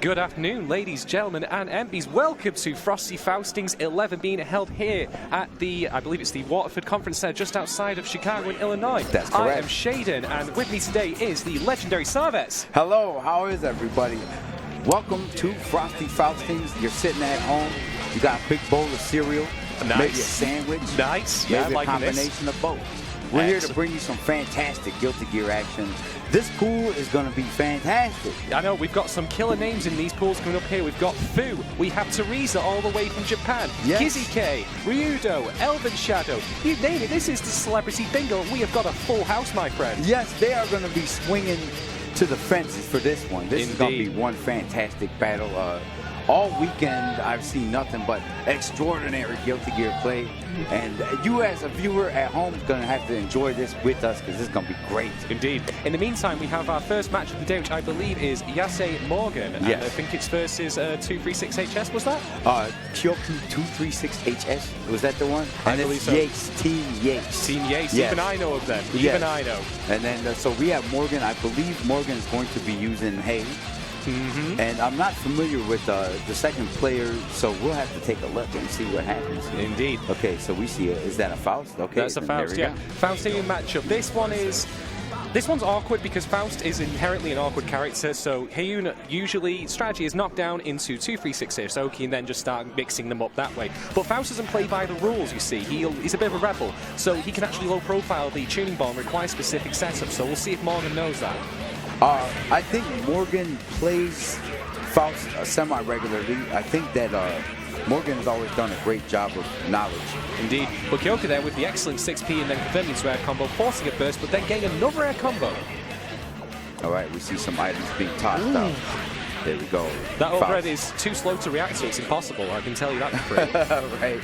Good afternoon, ladies, gentlemen, and MBs. Welcome to Frosty Faustings XI being held here at the, I believe it's the Waterford Conference Center just outside of Chicago in Illinois. That's correct. I am Shadon, and with me today is the legendary Sarvests. Hello, how is everybody? Welcome to Frosty Faustings. You're sitting at home, you got a big bowl of cereal, Nice. maybe a sandwich, Nice, maybe yeah, a combination of both. We're here to bring you some fantastic Guilty Gear action. This pool is going to be fantastic. I know, we've got some killer names in these pools coming up here. We've got Fu, we have Teresa all the way from Japan, Yes. Kiske, Ryudo, ElvenShadow, you name it, this is the celebrity bingo. We have got a full house, my friend. Yes, they are going to be swinging to the fences for this one. This is going to Indeed. be one fantastic battle. All weekend, I've seen nothing but extraordinary Guilty Gear play. And you as a viewer at home is going to have to enjoy this with us because this is going to be great. Indeed. In the meantime, we have our first match of the day, which I believe is YASE Morgan. And Yes. I think it's versus 236HS, was that? Kyoku 236HS, was that the one? I And believe it's so. YASE, Team YASE. Team YASE. Yes. Even I know of them. Yes. Even I know. And then, so we have Morgan. I believe Morgan is going to be using Hay. And I'm not familiar with the second player, so we'll have to take a look and see what happens. Indeed. Okay, so we see is that a Faust? Okay, That's a then Faust, there yeah. we go. Faustian matchup. This one's awkward because Faust is inherently an awkward character, so Haehyun usually strategy is knock down into 236 Oki and then just start mixing them up that way. But Faust doesn't play by the rules, you see. He's a bit of a rebel, so he can actually low profile the tuning ball and require specific setups, so we'll see if Morgan knows that. I think Morgan plays Faust semi-regularly. I think that Morgan has always done a great job of knowledge. Indeed. But Kyoka there with the excellent 6P and then confirming to air combo, forcing a burst, but then getting another air combo. All right, we see some items being tossed out. There we go. That Faust. overhead is too slow to react to. It's impossible. I can tell you that for free. Right.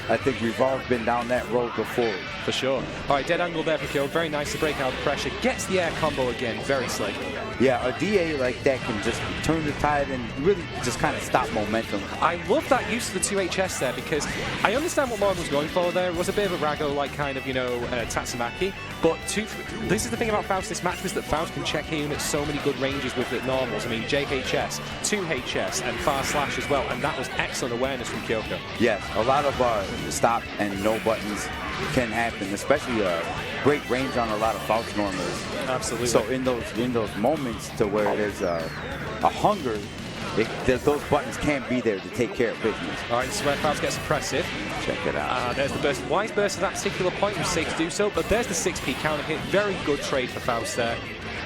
I think we've all been down that road before. For sure. All right, dead angle there for Kill. Very nice to break out the pressure. Gets the air combo again. Very slick. Yeah, a DA like that can just turn the tide and really just kind of stop momentum. I love that use of the 2HS there because I understand what Morgan was going for there. It was a bit of a Rago-like kind of, Tatsumaki. But this is the thing about Faust this match was that Faust can check Haehyun at so many good ranges with the normals. I mean, JHS, 2HS, and far slash as well. And that was excellent awareness from Kyoko. Yes, a lot of stop and no buttons can happen, especially great range on a lot of Faust normals. Absolutely. So in those moments to where there's a hunger, those buttons can't be there to take care of business. All right, this is where Faust gets impressive. Check it out. There's the burst. Wise burst at that particular point was safe to do so, but there's the 6P counter hit. Very good trade for Faust there.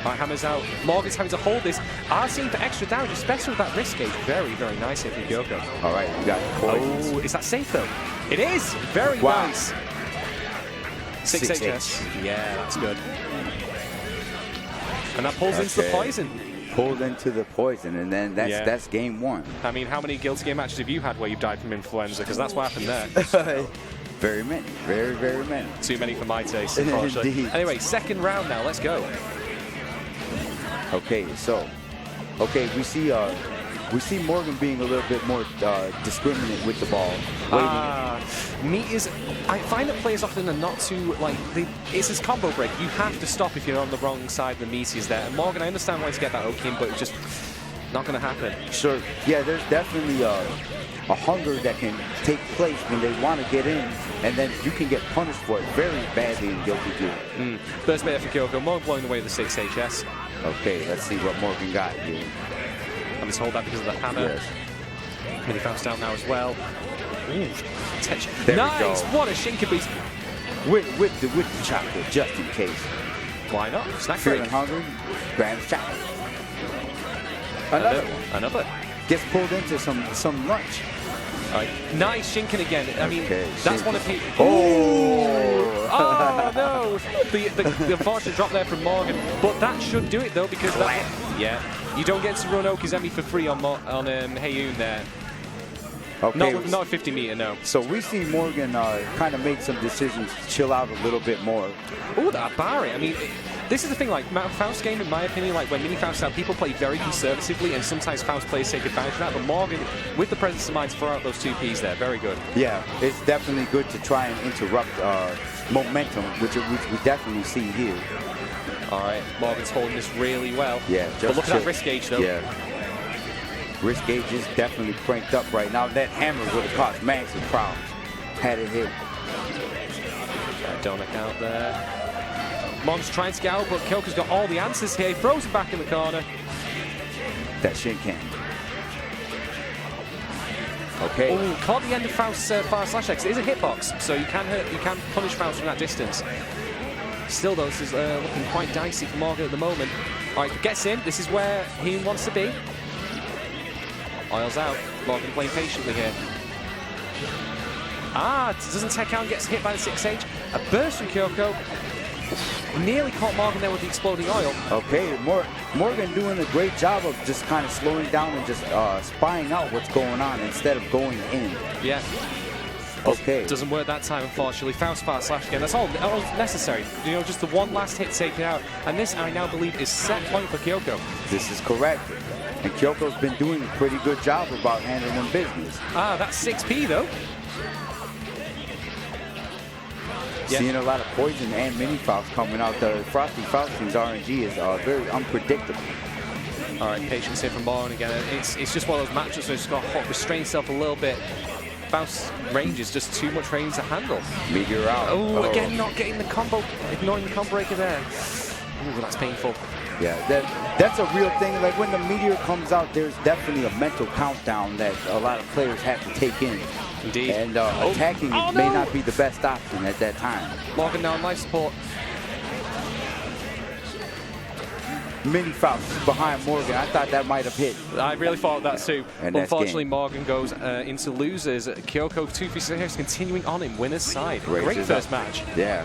All right, hammers out. Morgan's having to hold this. RCing for extra damage, especially with that wrist gauge. Very, very nice hit from Kyoko. All right, we got poisons. Oh, is that safe though? It is! Very Wow. nice. 6HS. Yeah, that's good. And that pulls into the poison. Pulled into the poison, and then that's game one. I mean, how many Guilty Gear matches have you had where you've died from influenza? Because that's what happened there. Very many. Very, very many. Too many for my taste, unfortunately. Indeed. Anyway, second round now. Let's go. Okay, so, we see Morgan being a little bit more discriminate with the ball. I find that players often are not too, it's this combo break. You have to stop if you're on the wrong side of the meteors there. And Morgan, I understand why to get that Oki in, but it's just not going to happen. Sure. Yeah, there's definitely a hunger that can take place when they want to get in, and then you can get punished for it very badly in Guilty Gear. First bit for Kyoko. Morgan blowing away the 6HS. Okay, let's see what Morgan got here. I'm just hold that because of the hammer. Yes. Mini Faust down now as well. Ooh, There nice! we go. What a shinker beast. With the chocolate, just in case. Why not? Snack Feeling break. hungry? Grab chocolate. Another. Gets pulled into some lunch. All right. Nice shinking again. I mean, Okay, that's shinking. one of the... Oh! Oh, no! The unfortunate drop there from Morgan. But that should do it, though, because yeah, you don't get to run Okizemi for free on Haehyun there. Okay. Not a 50 meter, no. So we see Morgan kind of make some decisions to chill out a little bit more. Oh, that Barry. I mean, this is the thing, like, Faust game, in my opinion, like, when mini Faust out, people play very conservatively, and sometimes Faust players take advantage of that, but Morgan, with the presence of mind to throw out those 2Ps there, very good. Yeah, it's definitely good to try and interrupt momentum, which we definitely see here. All right, Morgan's holding this really well. Yeah, but look at that wrist gauge, though. Yeah. Risk gauge is definitely cranked up right now. That hammer would have caused massive problems had it hit. Don't account there. Mon's trying to get out, but Kyoko's got all the answers here. He throws it back in the corner. That shin can. Okay. Oh, caught the end of Faust's fire slash X. It is a hitbox, so you can punish Faust from that distance. Still, though, this is looking quite dicey for Morgan at the moment. All right, gets in. This is where he wants to be. Oils out. Morgan playing patiently here. Doesn't tech out and gets hit by the 6H. A burst from Kyoko. Nearly caught Morgan there with the exploding oil. Okay, Morgan doing a great job of just kind of slowing down and just spying out what's going on instead of going in. Yeah. Okay. Doesn't work that time, unfortunately. Faust fire slash again. That's all necessary. You know, just the one last hit taken out. And this, I now believe, is set point for Kyoko. This is correct. And Kyoko's been doing a pretty good job about handling business. That's 6P, though. Yeah. Seeing a lot of poison and mini Faust coming out. The Frosty Faustings RNG is very unpredictable. All right, patience here from Morgan again. It's just one of those matches where he's got to restrain himself a little bit. Faust's range is just too much range to handle. Meteor out. Oh, again, not getting the combo, ignoring the combo breaker there. Ooh, that's painful. Yeah, that's a real thing. Like when the meteor comes out, there's definitely a mental countdown that a lot of players have to take in. Indeed. And attacking may not be the best option at that time. Morgan now on life support. Mini Faust behind Morgan. I thought that might have hit. I really thought that too. And unfortunately, Morgan goes into losers. Kyoko 2-3-6 continuing on in winner's side. Great first match. Yeah.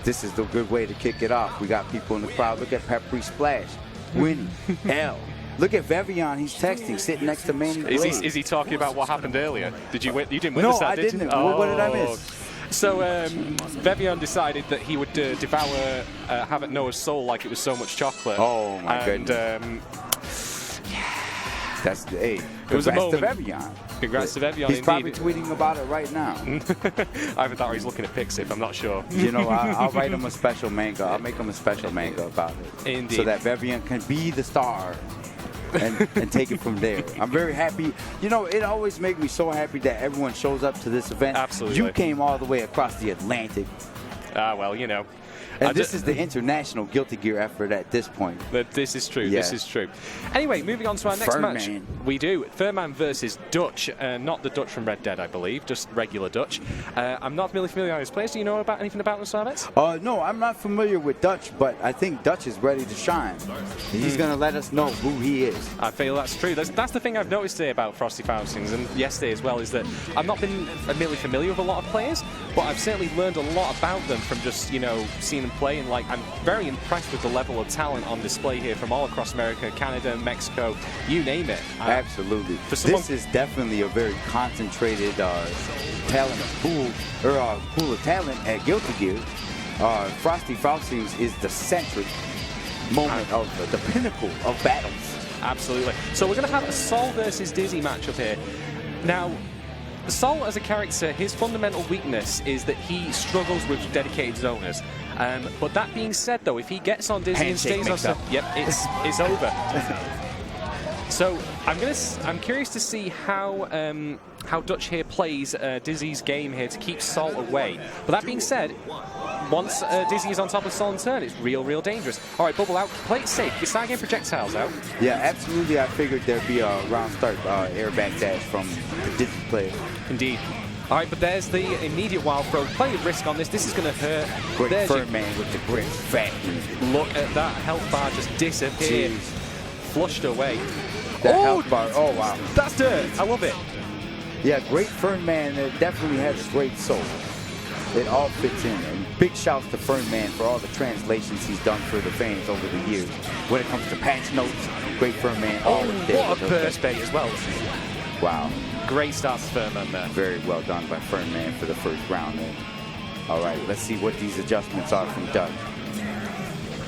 This is the good way to kick it off. We got people in the crowd. Look at Peppery Splash. Winnie. L. Look at Vevion. He's texting, sitting next to Manny Blade. Is he talking about what happened earlier? Did you win? You didn't win no, this set, I did didn't. You? What did I miss? So Vevion decided that he would devour Havoc Noah's soul like it was so much chocolate. Oh my goodness. That's the it was a moment. To Vevion. Congrats to Vevion. He's probably tweeting about it right now. Either that or he's looking at Pixiv, I'm not sure. You know, I'll write him a special manga. I'll make him a special manga about it. Indeed. So that Vevion can be the star and take it from there. I'm very happy. You know, it always makes me so happy that everyone shows up to this event. Absolutely. You came all the way across the Atlantic. Well, you know. And this is the international Guilty Gear effort at this point. But this is true. Yeah. This is true. Anyway, moving on to our next match. We do. Furman versus Dutch. Not the Dutch from Red Dead, I believe. Just regular Dutch. I'm not really familiar with these players. Do you know about anything about them, Sarvests? No, I'm not familiar with Dutch, but I think Dutch is ready to shine. He's going to let us know who he is. I feel that's true. That's the thing I've noticed today about Frosty Faustings, and yesterday as well, is that I've not been really familiar with a lot of players, but I've certainly learned a lot about them from just, you know, seeing them play. And like, I'm very impressed with the level of talent on display here from all across America, Canada, Mexico, you name it. Absolutely. This is definitely a very concentrated talent pool of talent at Guilty Gear. Frosty Faustings is the centric moment of the pinnacle of battles. Absolutely. So we're going to have a Sol versus Dizzy matchup here. Now, Sol as a character, his fundamental weakness is that he struggles with dedicated zoners. But that being said, though, if he gets on Dizzy and stays on stuff, yep, it's over. So I'm curious to see how Dutch here plays Dizzy's game here to keep Sol away. But that being said, once Dizzy is on top of Sol in turn, it's real dangerous. All right, bubble out, play it safe. You start getting projectiles out. Yeah, absolutely. I figured there'd be a round start airbag dash from the Dizzy player. Indeed. All right, but there's the immediate wild throw. Plenty of risk on this. This is going to hurt. GREATFERNMAN with the great fat. Look at that health bar just disappeared. Jeez. Flushed away. That health bar, oh wow. That's dirt. I love it. Yeah, GREATFERNMAN definitely has a great soul. It all fits in. And big shouts to Fernman for all the translations he's done for the fans over the years. When it comes to patch notes, GREATFERNMAN all day. What a burst bait as well. Wow. Great start to Fernman there. Very well done by Fernman for the first round there. All right, let's see what these adjustments are from Dutch.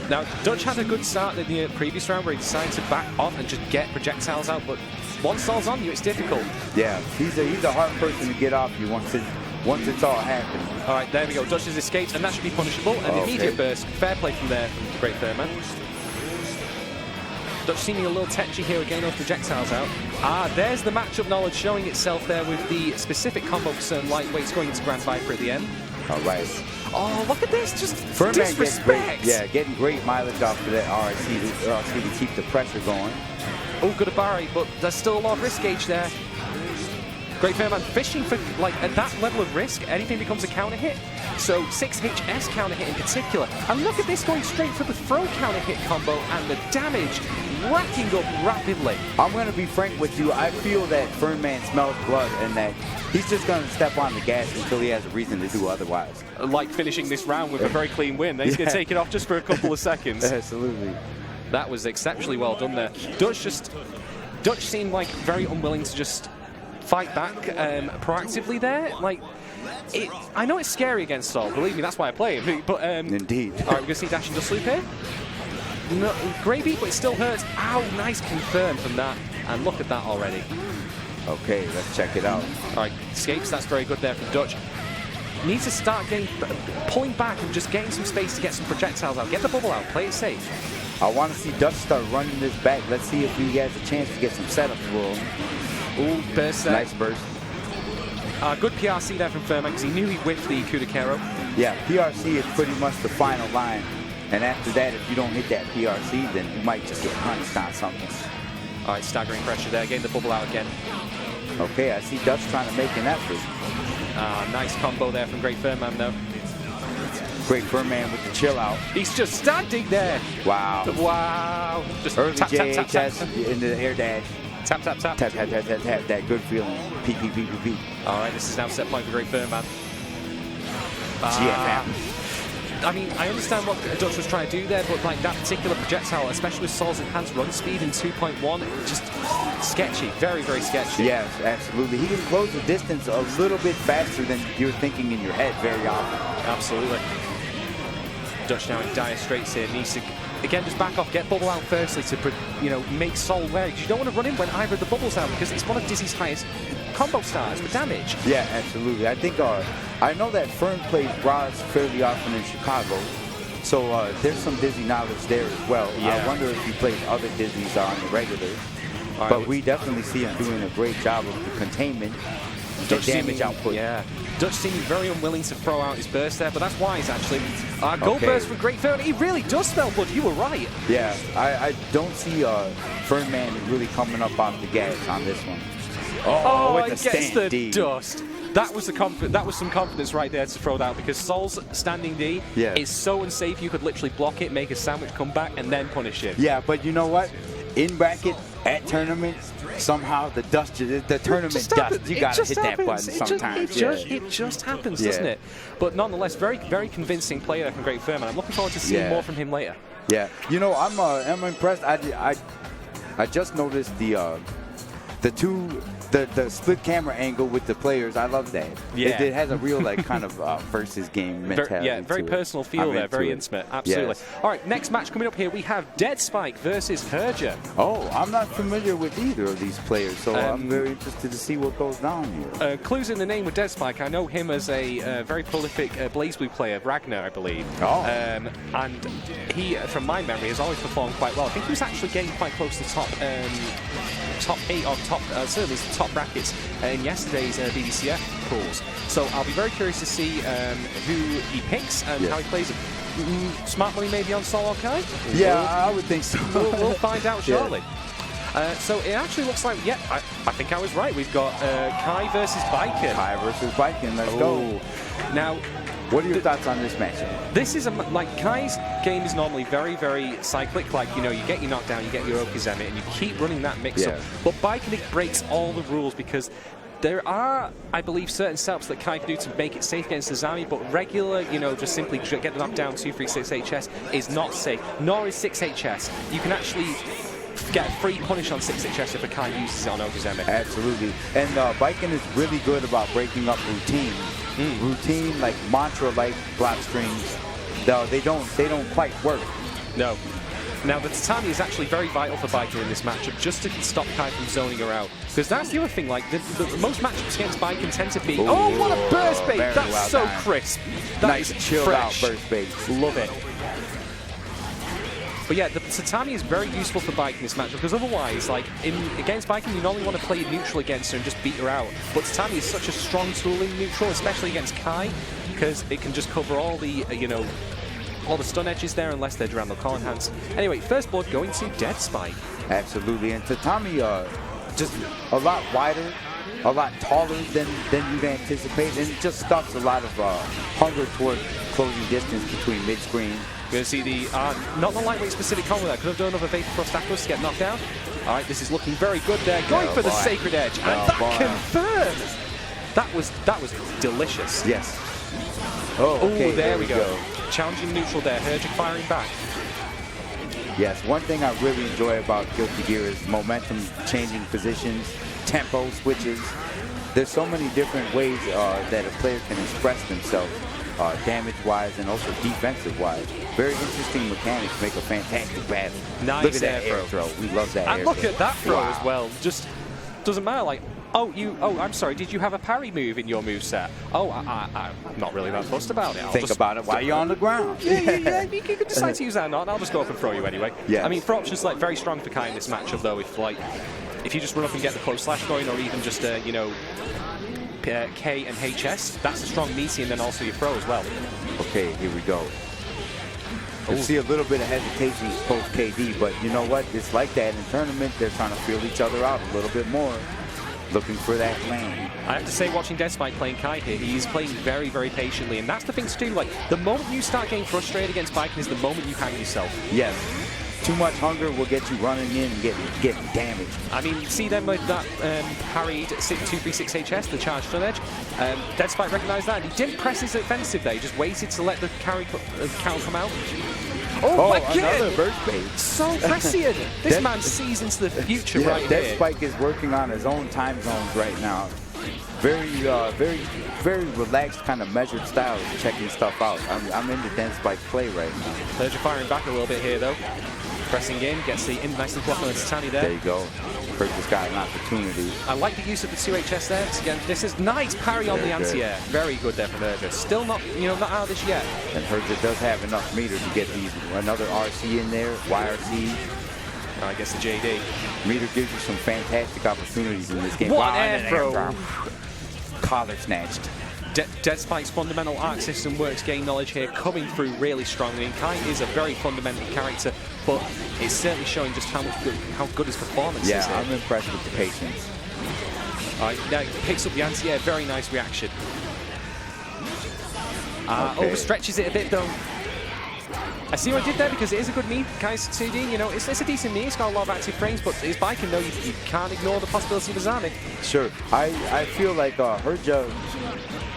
Now, Dutch had a good start in the previous round where he decided to back off and just get projectiles out, but once Sol's on you, it's difficult. Yeah, he's a hard person to get off you once it's all happening. All right, there we go. Dutch has escaped, and that should be punishable. An immediate burst. Fair play from there from GREATFERNMAN. Dutch seeming a little tetchy here, getting those projectiles out. Ah, there's the matchup knowledge showing itself there with the specific combo for certain lightweights going into Grand Viper at the end. All right. Oh, look at this, just Fernman disrespect. getting great mileage off of that RC to keep the pressure going. Oh, good Abari, but there's still a lot of risk gauge there. GREATFERNMAN fishing for, like, at that level of risk, anything becomes a counter hit. So 6HS counter hit in particular. And look at this going straight for the throw counter hit combo and the damage racking up rapidly. I'm going to be frank with you. I feel that Fernman smells blood and that he's just going to step on the gas until he has a reason to do otherwise. Like finishing this round with a very clean win. He's going to take it off just for a couple of seconds. Absolutely. That was exceptionally well done there. Dutch seemed like very unwilling to just fight back proactively there. Like, I know it's scary against Sol. Believe me, that's why I play him. But indeed. All right, we're going to see dash and dust loop here. No, great beat, but it still hurts. Ow, nice confirm from that. And look at that already. Okay, let's check it out. All right, escapes. That's very good there from Dutch. Needs to start pulling back and just getting some space to get some projectiles out. Get the bubble out. Play it safe. I want to see Dutch start running this back. Let's see if he has a chance to get some setup for him. Ooh, burst there. Nice burst. Good PRC there from Fernman because he knew he whiffed the Kudakero. Yeah, PRC is pretty much the final line. And after that, if you don't hit that PRC, then you might just get punched on something. All right, staggering pressure there. Getting the bubble out again. Okay, I see Dutch trying to make an effort. Nice combo there from GREATFERNMAN, though. GREATFERNMAN with the chill out. He's just standing there. Wow. Wow. Just early tap, JHS tap, tap, tap. in the air dash. Tap, tap, tap. Tap, tap, tap, tap, tap. That good feeling. P, P, P, P, P. All right, this is now set point for GREATFERNMAN. GFM. I mean, I understand what Dutch was trying to do there, but like that particular projectile, especially with Sol's enhanced run speed in 2.1, just sketchy, very, very sketchy. Yes, absolutely. He can close the distance a little bit faster than you're thinking in your head very often. Absolutely. Dutch now in dire straits here, needs to, again, just back off, get bubble out firstly to, you know, make Sol wary. You don't want to run in when either of the bubbles out because it's one of Dizzy's highest combo stars for damage. Yeah, absolutely. I think, I know that Fern plays Roz fairly often in Chicago, so there's some Dizzy knowledge there as well. Yeah. I wonder if he plays other Dizzies on the regular. Right. But we definitely see him doing a great job of the containment, the damage output. Yeah. Dutch seeming very unwilling to throw out his burst there, but that's wise actually. Gold burst for GREATFERNMAN. He really does smell blood. You were right. Yeah, I don't see Fernman really coming up off the gas on this one. Oh, it gets the dust. That was some confidence right there to throw that out because Sol's standing D is so unsafe. You could literally block it, make a sandwich, come back, and then punish it. Yeah, but you know what? In bracket at tournaments, somehow the tournament dust. You gotta hit that button sometimes. It just happens, doesn't it? But nonetheless, very, very convincing player from GREATFERNMAN. I'm looking forward to seeing more from him later. Yeah, you know, I'm impressed. I just noticed the split camera angle with the players. I love that. Yeah. It has a real like kind of versus game mentality. Yeah, very personal feel there, very intimate. Absolutely. Yes. All right, next match coming up here, we have Dead Spike versus Herja. Oh, I'm not familiar with either of these players, so I'm very interested to see what goes down here. Clues in the name with Dead Spike. I know him as a very prolific BlazBlue player, Ragnar, I believe. Oh. And he, from my memory, has always performed quite well. I think he was actually getting quite close to top 8 or certainly top brackets in yesterday's BDCF pools. So I'll be very curious to see who he picks and how he plays it. Smart money maybe on Sol or Kai? Yeah, I would think so. We'll find out shortly. So it actually looks like, I think I was right. We've got Kai versus Baiken. Kai versus Baiken, let's go. Now, what are your thoughts on this matchup? This is, like, Kai's game is normally very, very cyclic. Like, you know, you get your knockdown, you get your Okizeme, and you keep running that mix-up. But Baiken breaks all the rules because there are, I believe, certain setups that Kai can do to make it safe against the Zami, but regular, you know, just simply get the knockdown 2-3-6 HS is not safe, nor is 6 HS. You can actually get a free punish on 6 HS if a Kai uses it on Okizeme. Absolutely. And Baiken is really good about breaking up routine. Routine, like mantra-like block strings, they don't quite work. No. Now, the Tatami is actually very vital for Baiken in this matchup, just to stop Kai from zoning her out. Because that's the other thing, like, the most matchups against Baiken tend to be, oh, what a burst bait! That's well so crisp. That nice chilled out burst bait. Love it. But yeah, the Tatami is very useful for Baiken in this matchup, because otherwise, like, against Baiken, you normally want to play neutral against her and just beat her out. But Tatami is such a strong tool in neutral, especially against Kai, because it can just cover all the, all the stun edges there unless they're Durandal Call Enhance. Anyway, first blood going to Dead Spike. Absolutely, and Tatami just a lot wider, a lot taller than you'd anticipate, and it just stuffs a lot of hunger toward closing distance between mid-screen. We're going to see the, not the lightweight specific combo there. Could have done another Vapor Frost Aquos to get knocked down. All right, this is looking very good there. Going for the Sacred Edge, and that confirms. That was delicious. Yes. Oh, okay, there we go. Challenging neutral there. Herja firing back. Yes, one thing I really enjoy about Guilty Gear is momentum changing positions, tempo switches. There's so many different ways that a player can express themselves. Damage-wise and also defensive-wise. Very interesting mechanics, make a fantastic battle. Nice. Look at that air throw. We love that and air look throw. at that throw as well. Just doesn't matter. Like, I'm sorry, did you have a parry move in your moveset? Oh, I'm not really that fussed about it. Think about it while you're on the ground. Yeah, you can decide to use that or not, and I'll just go up and throw you anyway. Yes. I mean, for options, like, very strong for Kai in this matchup, though, if you just run up and get the close slash going, or even just, K and HS, that's a strong meaty, and then also your throw as well. Okay, here we go. You see a little bit of hesitation post KD, but you know what? It's like that in tournament. They're trying to feel each other out a little bit more, looking for that lane. I have to say, watching Dead Spike playing Kai here, he's playing very, very patiently, and that's the thing to do. Like, the moment you start getting frustrated against Baiken is the moment you hang yourself. Yes. Too much hunger will get you running in and getting damaged. I mean, see them with that parried 236 HS, the charged stun edge. Dead Spike recognized that, and he didn't press his offensive there. He just waited to let the counter come out. Oh my another burst bait. So prescient. This man sees into the future right here. Dead Spike is working on his own time zones right now. Very relaxed, kind of measured style of checking stuff out. I'm into Dead Spike's play right now. Herja firing back a little bit here, though. Pressing in, gets the nice and block on the Tatami there. There you go. Herja's got an opportunity. I like the use of the 2HS there. Again, this is nice parry on the anti-air. Very good there from Herja. Still not, not out of this yet. And Herja does have enough meter to get another RC in there, YRC. I guess the JD. Meter gives you some fantastic opportunities in this game. What an air throw. Collar snatched. Dead Spike's fundamental arc system works, game knowledge here coming through really strongly. And Kai is a very fundamental character, but it's certainly showing just how good his performance is. Yeah, I'm impressed with the patience. All right, now he picks up the anti-air, very nice reaction. Overstretches it a bit though. I see what I did there because it is a good knee. Kai's 2D, it's a decent knee. It's got a lot of active frames, but his Baiken, though, you can't ignore the possibility of a Zami. Sure. I feel like Herja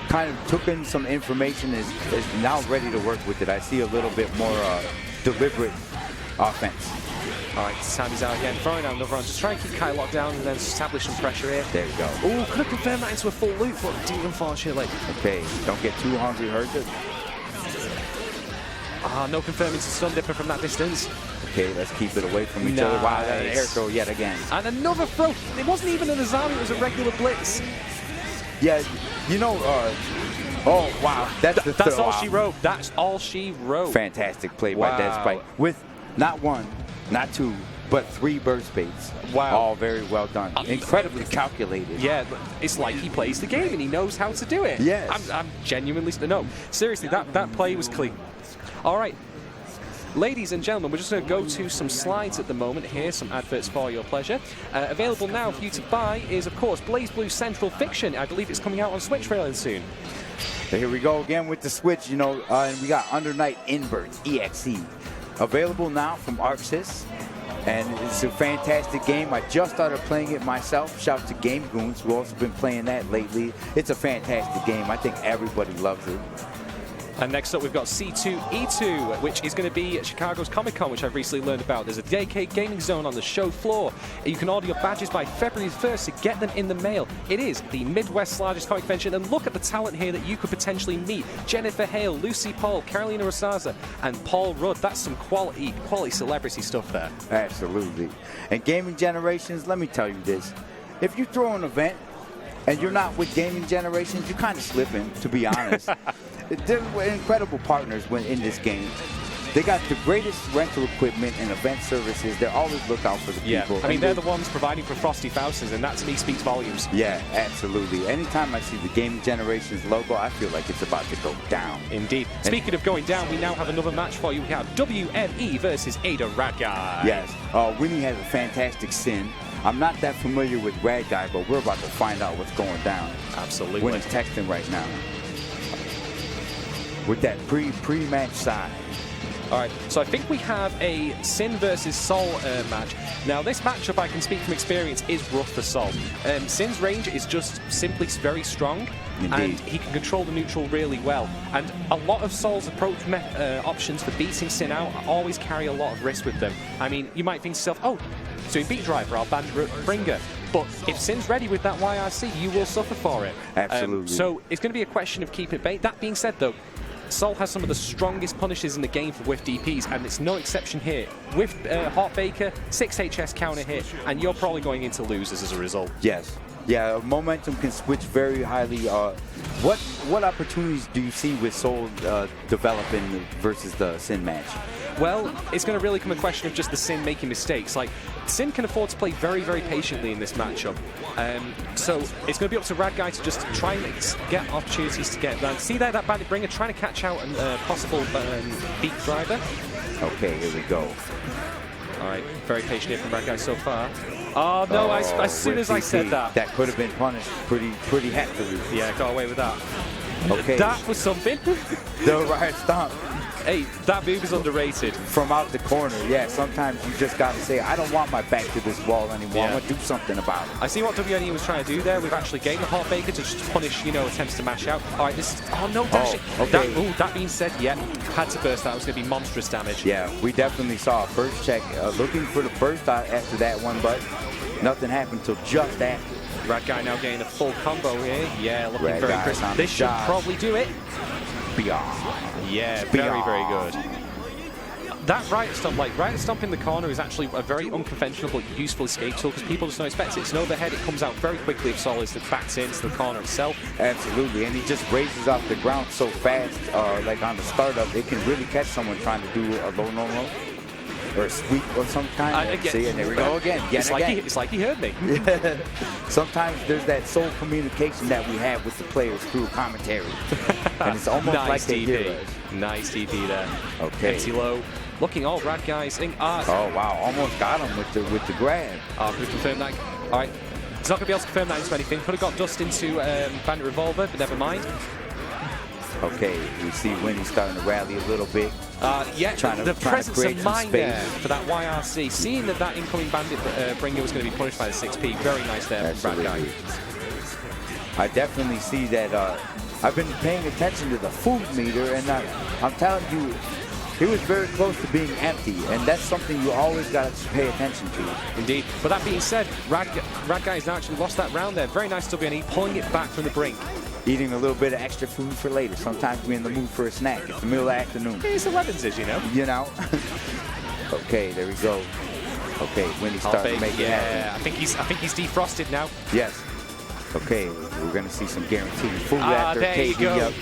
kind of took in some information, is now ready to work with it. I see a little bit more deliberate offense. All right, Sammy's out again, throwing out another round. Just try and keep Kai locked down and then establish some pressure here. There you go. Oh, could have confirmed that into a full loop, but didn't, unfortunately. Okay, don't get too hungry, Herja. No confirming to stun dipper from that distance. Okay, let's keep it away from each other. Wow, that air throw yet again. And another throw. It wasn't even an Azami, it was a regular blitz. Yeah, oh, wow. That's all she wrote. That's all she wrote. Fantastic play by Dead Spike. With not one, not two, but 3 burst baits. Wow. All very well done. Incredibly calculated. Yeah, it's like he plays the game and he knows how to do it. Yes. I'm genuinely... No, seriously, that play was clean. All right. Ladies and gentlemen, we're just going to go to some slides at the moment here, some adverts for your pleasure. Available now for you to buy is, of course, BlazBlue Central Fiction. I believe it's coming out on Switch fairly soon. Here we go again with the Switch, and we got Under Night Inverts EXE. Available now from ArcSys, and it's a fantastic game. I just started playing it myself. Shout out to Game Goons, who also been playing that lately. It's a fantastic game. I think everybody loves it. And next up, we've got C2E2, which is going to be at Chicago's Comic-Con, which I've recently learned about. There's a dedicated gaming zone on the show floor. You can order your badges by February 1st to get them in the mail. It is the Midwest's largest comic convention, and look at the talent here that you could potentially meet. Jennifer Hale, Lucy Paul, Carolina Rosaza, and Paul Rudd. That's some quality celebrity stuff there. Absolutely. And Gaming Generations, let me tell you this. If you throw an event and you're not with Gaming Generations, you're kind of slipping, to be honest. They're incredible partners in this game. they got the greatest rental equipment and event services. They're always look out for the people. I mean, they're the ones providing for Frosty Faustings, and that to me speaks volumes. Yeah, absolutely. Anytime I see the Gaming Generations logo, I feel like it's about to go down. Indeed. Speaking of going down, we now have another match for you. We have WME versus Ada Radguy. Yes. Winnie has a fantastic sin. I'm not that familiar with Radguy, but we're about to find out what's going down. Absolutely. Winnie's texting right now. With that pre-match side. All right, so I think we have a Sin versus Sol match. Now, this matchup, I can speak from experience, is rough for Sol. Sin's range is just simply very strong, Indeed. and he can control the neutral really well. And a lot of Sol's approach options for beating Sin out always carry a lot of risk with them. I mean, you might think to yourself, oh, so in Beat Driver, I'll ban Bringer. But if Sin's ready with that YRC, you will suffer for it. Absolutely. So it's going to be a question of keeping it bait. That being said, though, Sol has some of the strongest punishes in the game for whiff DPs, and it's no exception here. Whiff Hot Baker, 6 HS counter hit, and you're probably going into losers as a result. Yes. Yeah, momentum can switch very highly. What opportunities do you see with Sol developing versus the Sin match? Well, it's going to really come a question of just the Sin making mistakes. Like, Sin can afford to play very, very patiently in this matchup. So it's going to be up to Radguy to just try and get opportunities to get around. See there, that Bandit Bringer trying to catch out a possible Beat Driver. Okay, here we go. All right, very patient here from Radguy so far. Oh, no, as soon as I said that. That could have been punished pretty heavily. Yeah, got away with that. Okay. That was something. The right stomp. Hey, that move is underrated. From out the corner, yeah. Sometimes you just got to say, I don't want my back to this wall anymore. Yeah. I'm going to do something about it. I see what WNE was trying to do there. We've actually gained the Hot Baker to just punish, attempts to mash out. All right, this is... Oh, no, dashing. Okay. That being said, yeah, had to burst. That was going to be monstrous damage. Yeah, we definitely saw a first check. Looking for the burst after that one, but nothing happened until just after. Radguy now getting a full combo here. Yeah, looking Radguy very crisp. This should probably do it. Beyond. Yeah, very, very good. That right stomp in the corner is actually a very unconventional but useful escape tool because people just don't expect it. It's an overhead, it comes out very quickly if Sol is backs into the corner itself. Absolutely, and he just raises off the ground so fast, like on the startup, it can really catch someone trying to do a low normal or a sweep of some kind. See, and there we go again. It's like he heard me. Sometimes there's that soul communication that we have with the players through commentary. And it's almost nice like they hear us. Nice DP there. Okay. Empty low. Looking all Radguy's thing. Oh wow, almost got him with the grab. Could we confirm that? All right. He's not going to be able to confirm that into anything. Could have got dust into Bandit Revolver, but never mind. Okay, we see Winnie starting to rally a little bit. Yeah, the presence of mind there for that YRC. Seeing that incoming Bandit Bringer was going to be punished by the 6P. Very nice there from Radguy. I definitely see that. I've been paying attention to the food meter, and I'm telling you, he was very close to being empty, and that's something you always got to pay attention to. Indeed. But that being said, Radguy has now actually lost that round there. Very nice WNE, pulling it back from the brink. Eating a little bit of extra food for later. Sometimes we're in the mood for a snack. It's the middle of the afternoon. It's 11s, you know. You know? Okay, there we go. Okay, Winnie's starting to make it happen. I think he's defrosted now. Yes. Okay, we're going to see some guaranteed food after there KD. You go.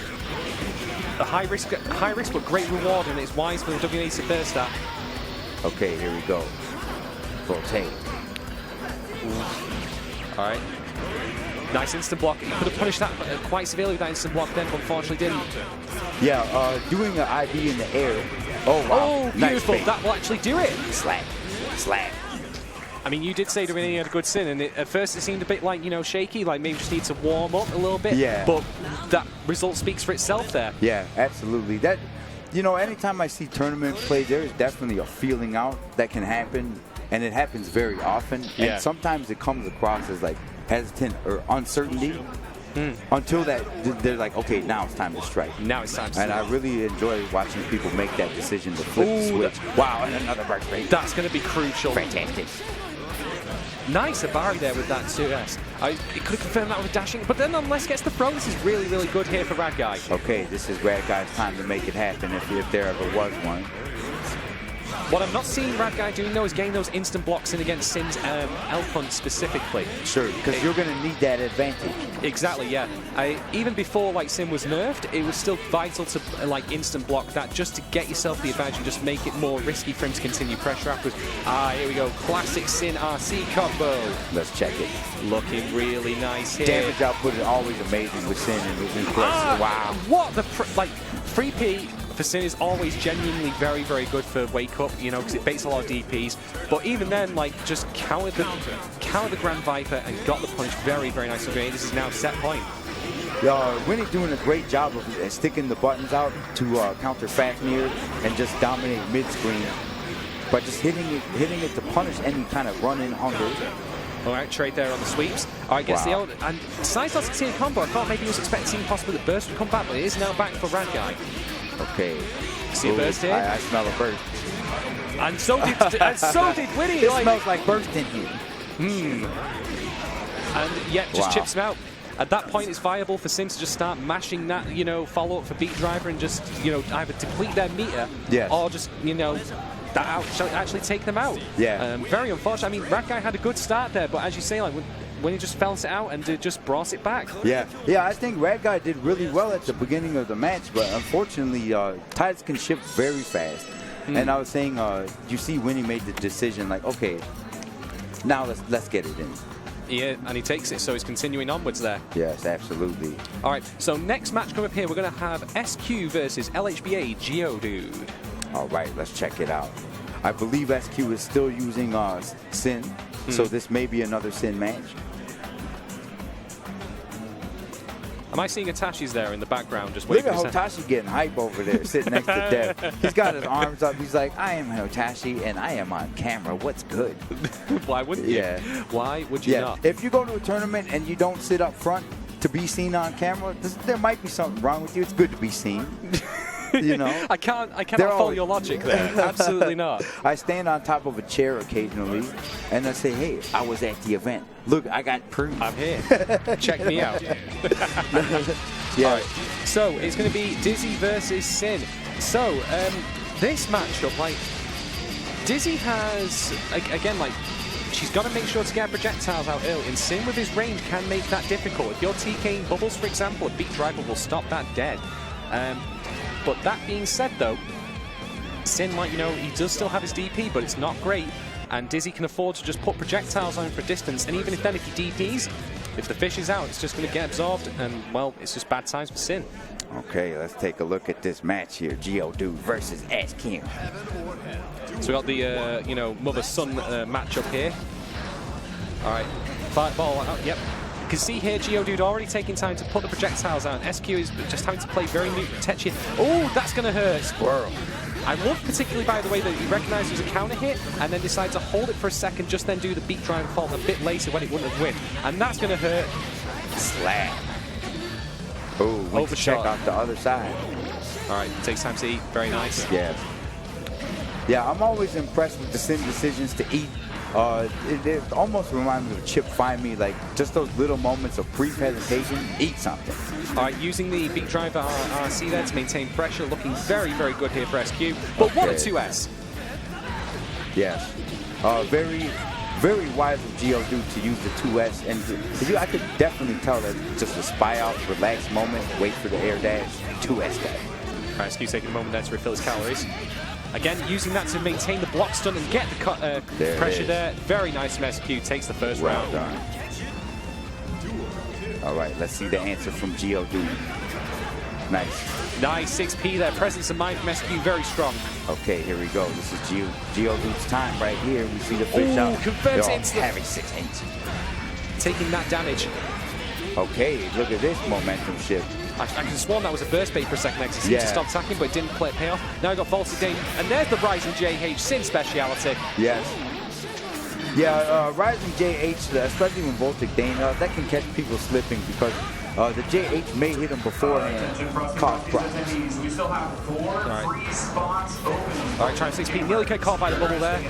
A high risk but great reward, and it's wise for the WNE to burst that. Okay, here we go. Full take. All right. Nice instant block. He could have punished that quite severely with that instant block then, but unfortunately didn't. Yeah, doing an ID in the air. Oh, wow. Oh, beautiful. Nice that will actually do it. Slap. Slap. I mean, you did say WNE had a good sin, and at first it seemed a bit like, shaky, like maybe just need to warm up a little bit. Yeah. But that result speaks for itself there. Yeah, absolutely. That, anytime I see tournament play, there is definitely a feeling out that can happen, and it happens very often. Yeah. And sometimes it comes across as like hesitant or uncertainty until that they're like, okay, now it's time to strike. Now it's time to strike. And I really enjoy watching people make that decision to flip the switch. Wow, and another burst rate. That's going to be crucial. Fantastic. Nice Abari there with that 2S. He could have confirmed that with dashing, but then unless gets the throw, this is really, really good here for Radguy. Okay, this is Radguy's time to make it happen if there ever was one. What I'm not seeing Radguy doing, though, is getting those instant blocks in against Sin's Elphelt specifically. Sure, because you're going to need that advantage. Exactly, yeah. Even before like Sin was nerfed, it was still vital to like instant block that just to get yourself the advantage and just make it more risky for him to continue pressure afterwards. Here we go. Classic Sin RC combo. Let's check it. Looking really nice here. Damage output is always amazing with Sin and with his wow. What the 3P for Sin is always genuinely very, very good for wake up, you know, because it baits a lot of DPs. But even then, like, just countered the Grand Viper and got the punish very, very nicely. This is now set point. Winnie's doing a great job of sticking the buttons out to counter fast mirror and just dominate mid-screen by just hitting it to punish any kind of run-in hunger. All right, trade there on the sweeps. All right, gets the old, and decides not to see a combo. I thought maybe he was expecting possibly the burst would come back, but it is now back for Radguy. Okay. See a burst here? I smell a burst. And so did Winnie. It smells like burst in here. And yet, just chips him out. At that point, it's viable for Sin to just start mashing that, you know, follow-up for Beat Driver and just, you know, either deplete their meter or just, you know, actually take them out. Yeah. Very unfortunate. I mean, Radguy had a good start there, but as you say, like when he just felt it out and just brought it back. Yeah, I think Radguy did really well at the beginning of the match, but unfortunately, tides can shift very fast. And I was saying, you see Winnie made the decision, like, okay, now let's get it in. Yeah, and he takes it, so he's continuing onwards there. Yes, absolutely. All right, so next match coming up here, we're going to have SQ versus LHBA Geodude. All right, let's check it out. I believe SQ is still using Sin, so this may be another Sin match. Am I seeing Atashi's there in the background just waiting? Look at Hotashi getting hype over there, sitting next to Dev. He's got his arms up. He's like, I am Hotashi, and I am on camera. What's good? Why wouldn't you? Yeah. Why would you not? If you go to a tournament and you don't sit up front to be seen on camera, there might be something wrong with you. It's good to be seen. You know, I cannot follow your logic there. Absolutely not. I stand on top of a chair occasionally, and I say, "Hey, I was at the event. Look, I got proof. I'm here. Check me out." Yeah. All right. So it's going to be Dizzy versus Sin. So this matchup, like, Dizzy has again, like, she's got to make sure to get projectiles out early, and Sin with his range can make that difficult. If you're TKing bubbles, for example, a Beat Driver will stop that dead. But that being said, though, Sin, like, you know, he does still have his DP, but it's not great. And Dizzy can afford to just put projectiles on him for distance. And even if he DPs, if the fish is out, it's just going to get absorbed. And, well, it's just bad times for Sin. Okay, let's take a look at this match here. Geodude versus SQ. So we got the, you know, mother-son matchup here. All right, fight ball. Yep. You can see here Geodude already taking time to put the projectiles out. SQ is just having to play very touchy. Oh, that's going to hurt. Squirrel. I love particularly, by the way, that he recognized it was a counter hit and then decided to hold it for a second, just then do the Beat Driver fault a bit later when it wouldn't have win. And that's going to hurt. Slap. Oh, we can check out the other side. All right, takes time to eat. Very nice. Yeah. Yeah, I'm always impressed with the Sin decisions to eat. It almost reminds me of Chip Find Me, like just those little moments of brief hesitation, eat something. All right, using the Beat Driver RC there to maintain pressure, looking very, very good here for SQ. But what a 2S. Yes. Very, very wise of Geodude to use the 2S. And I could definitely tell that just a spy out, relaxed moment, wait for the air dash, 2S guy. All right, SQ taking a moment there to refill his calories. Again, using that to maintain the block stun and get the pressure there. Very nice from SQ. Takes the first round. Done. All right, let's see the answer from Geodude. Nice. Nice 6P there. Presence of mind from SQ. Very strong. Okay, here we go. This is Geodude's time right here. We see the fish out. Converts into having 6-8. Taking that damage. Okay, look at this momentum shift. I could have sworn that was a burst bait for a second. He seemed to stop attacking, but it didn't play pay off. Now we got DrifterDane, and there's the Rising JH Sin speciality. Yes. Yeah, Rising JH, especially when DrifterDane, that can catch people slipping because the JH may hit him beforehand, cause problems. We still have 4 free spots open. All right, trying 6P. Nearly get caught by the bubble there.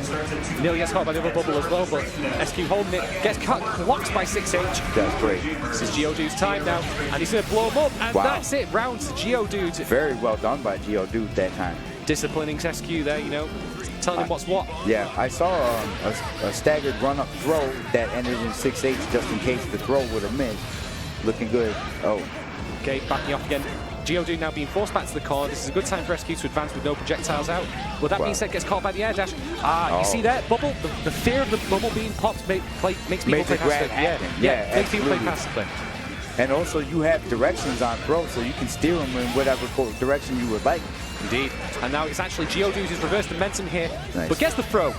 Nearly gets caught by the other bubble as well, but SQ holding it. Gets clocked by 6H. That's great. This is Geodude's time now, and he's going to blow him up, and that's it. Round to Geodude. Very well done by Geodude that time. Disciplining SQ there, you know. telling him what's what. Yeah, I saw a staggered run-up throw that ended in 6H just in case the throw would have missed. Looking good. Oh. Okay, backing off again. Geodude now being forced back to the corner. This is a good time for SQ to advance with no projectiles out. Well, that being said, gets caught by the air dash. You see that bubble? The fear of the bubble being popped makes people play passively. Yeah, makes people play passively. And also, you have directions on throw, so you can steer them in whatever direction you would like. Indeed. And now it's actually Geodude's reverse momentum here, but gets the throw.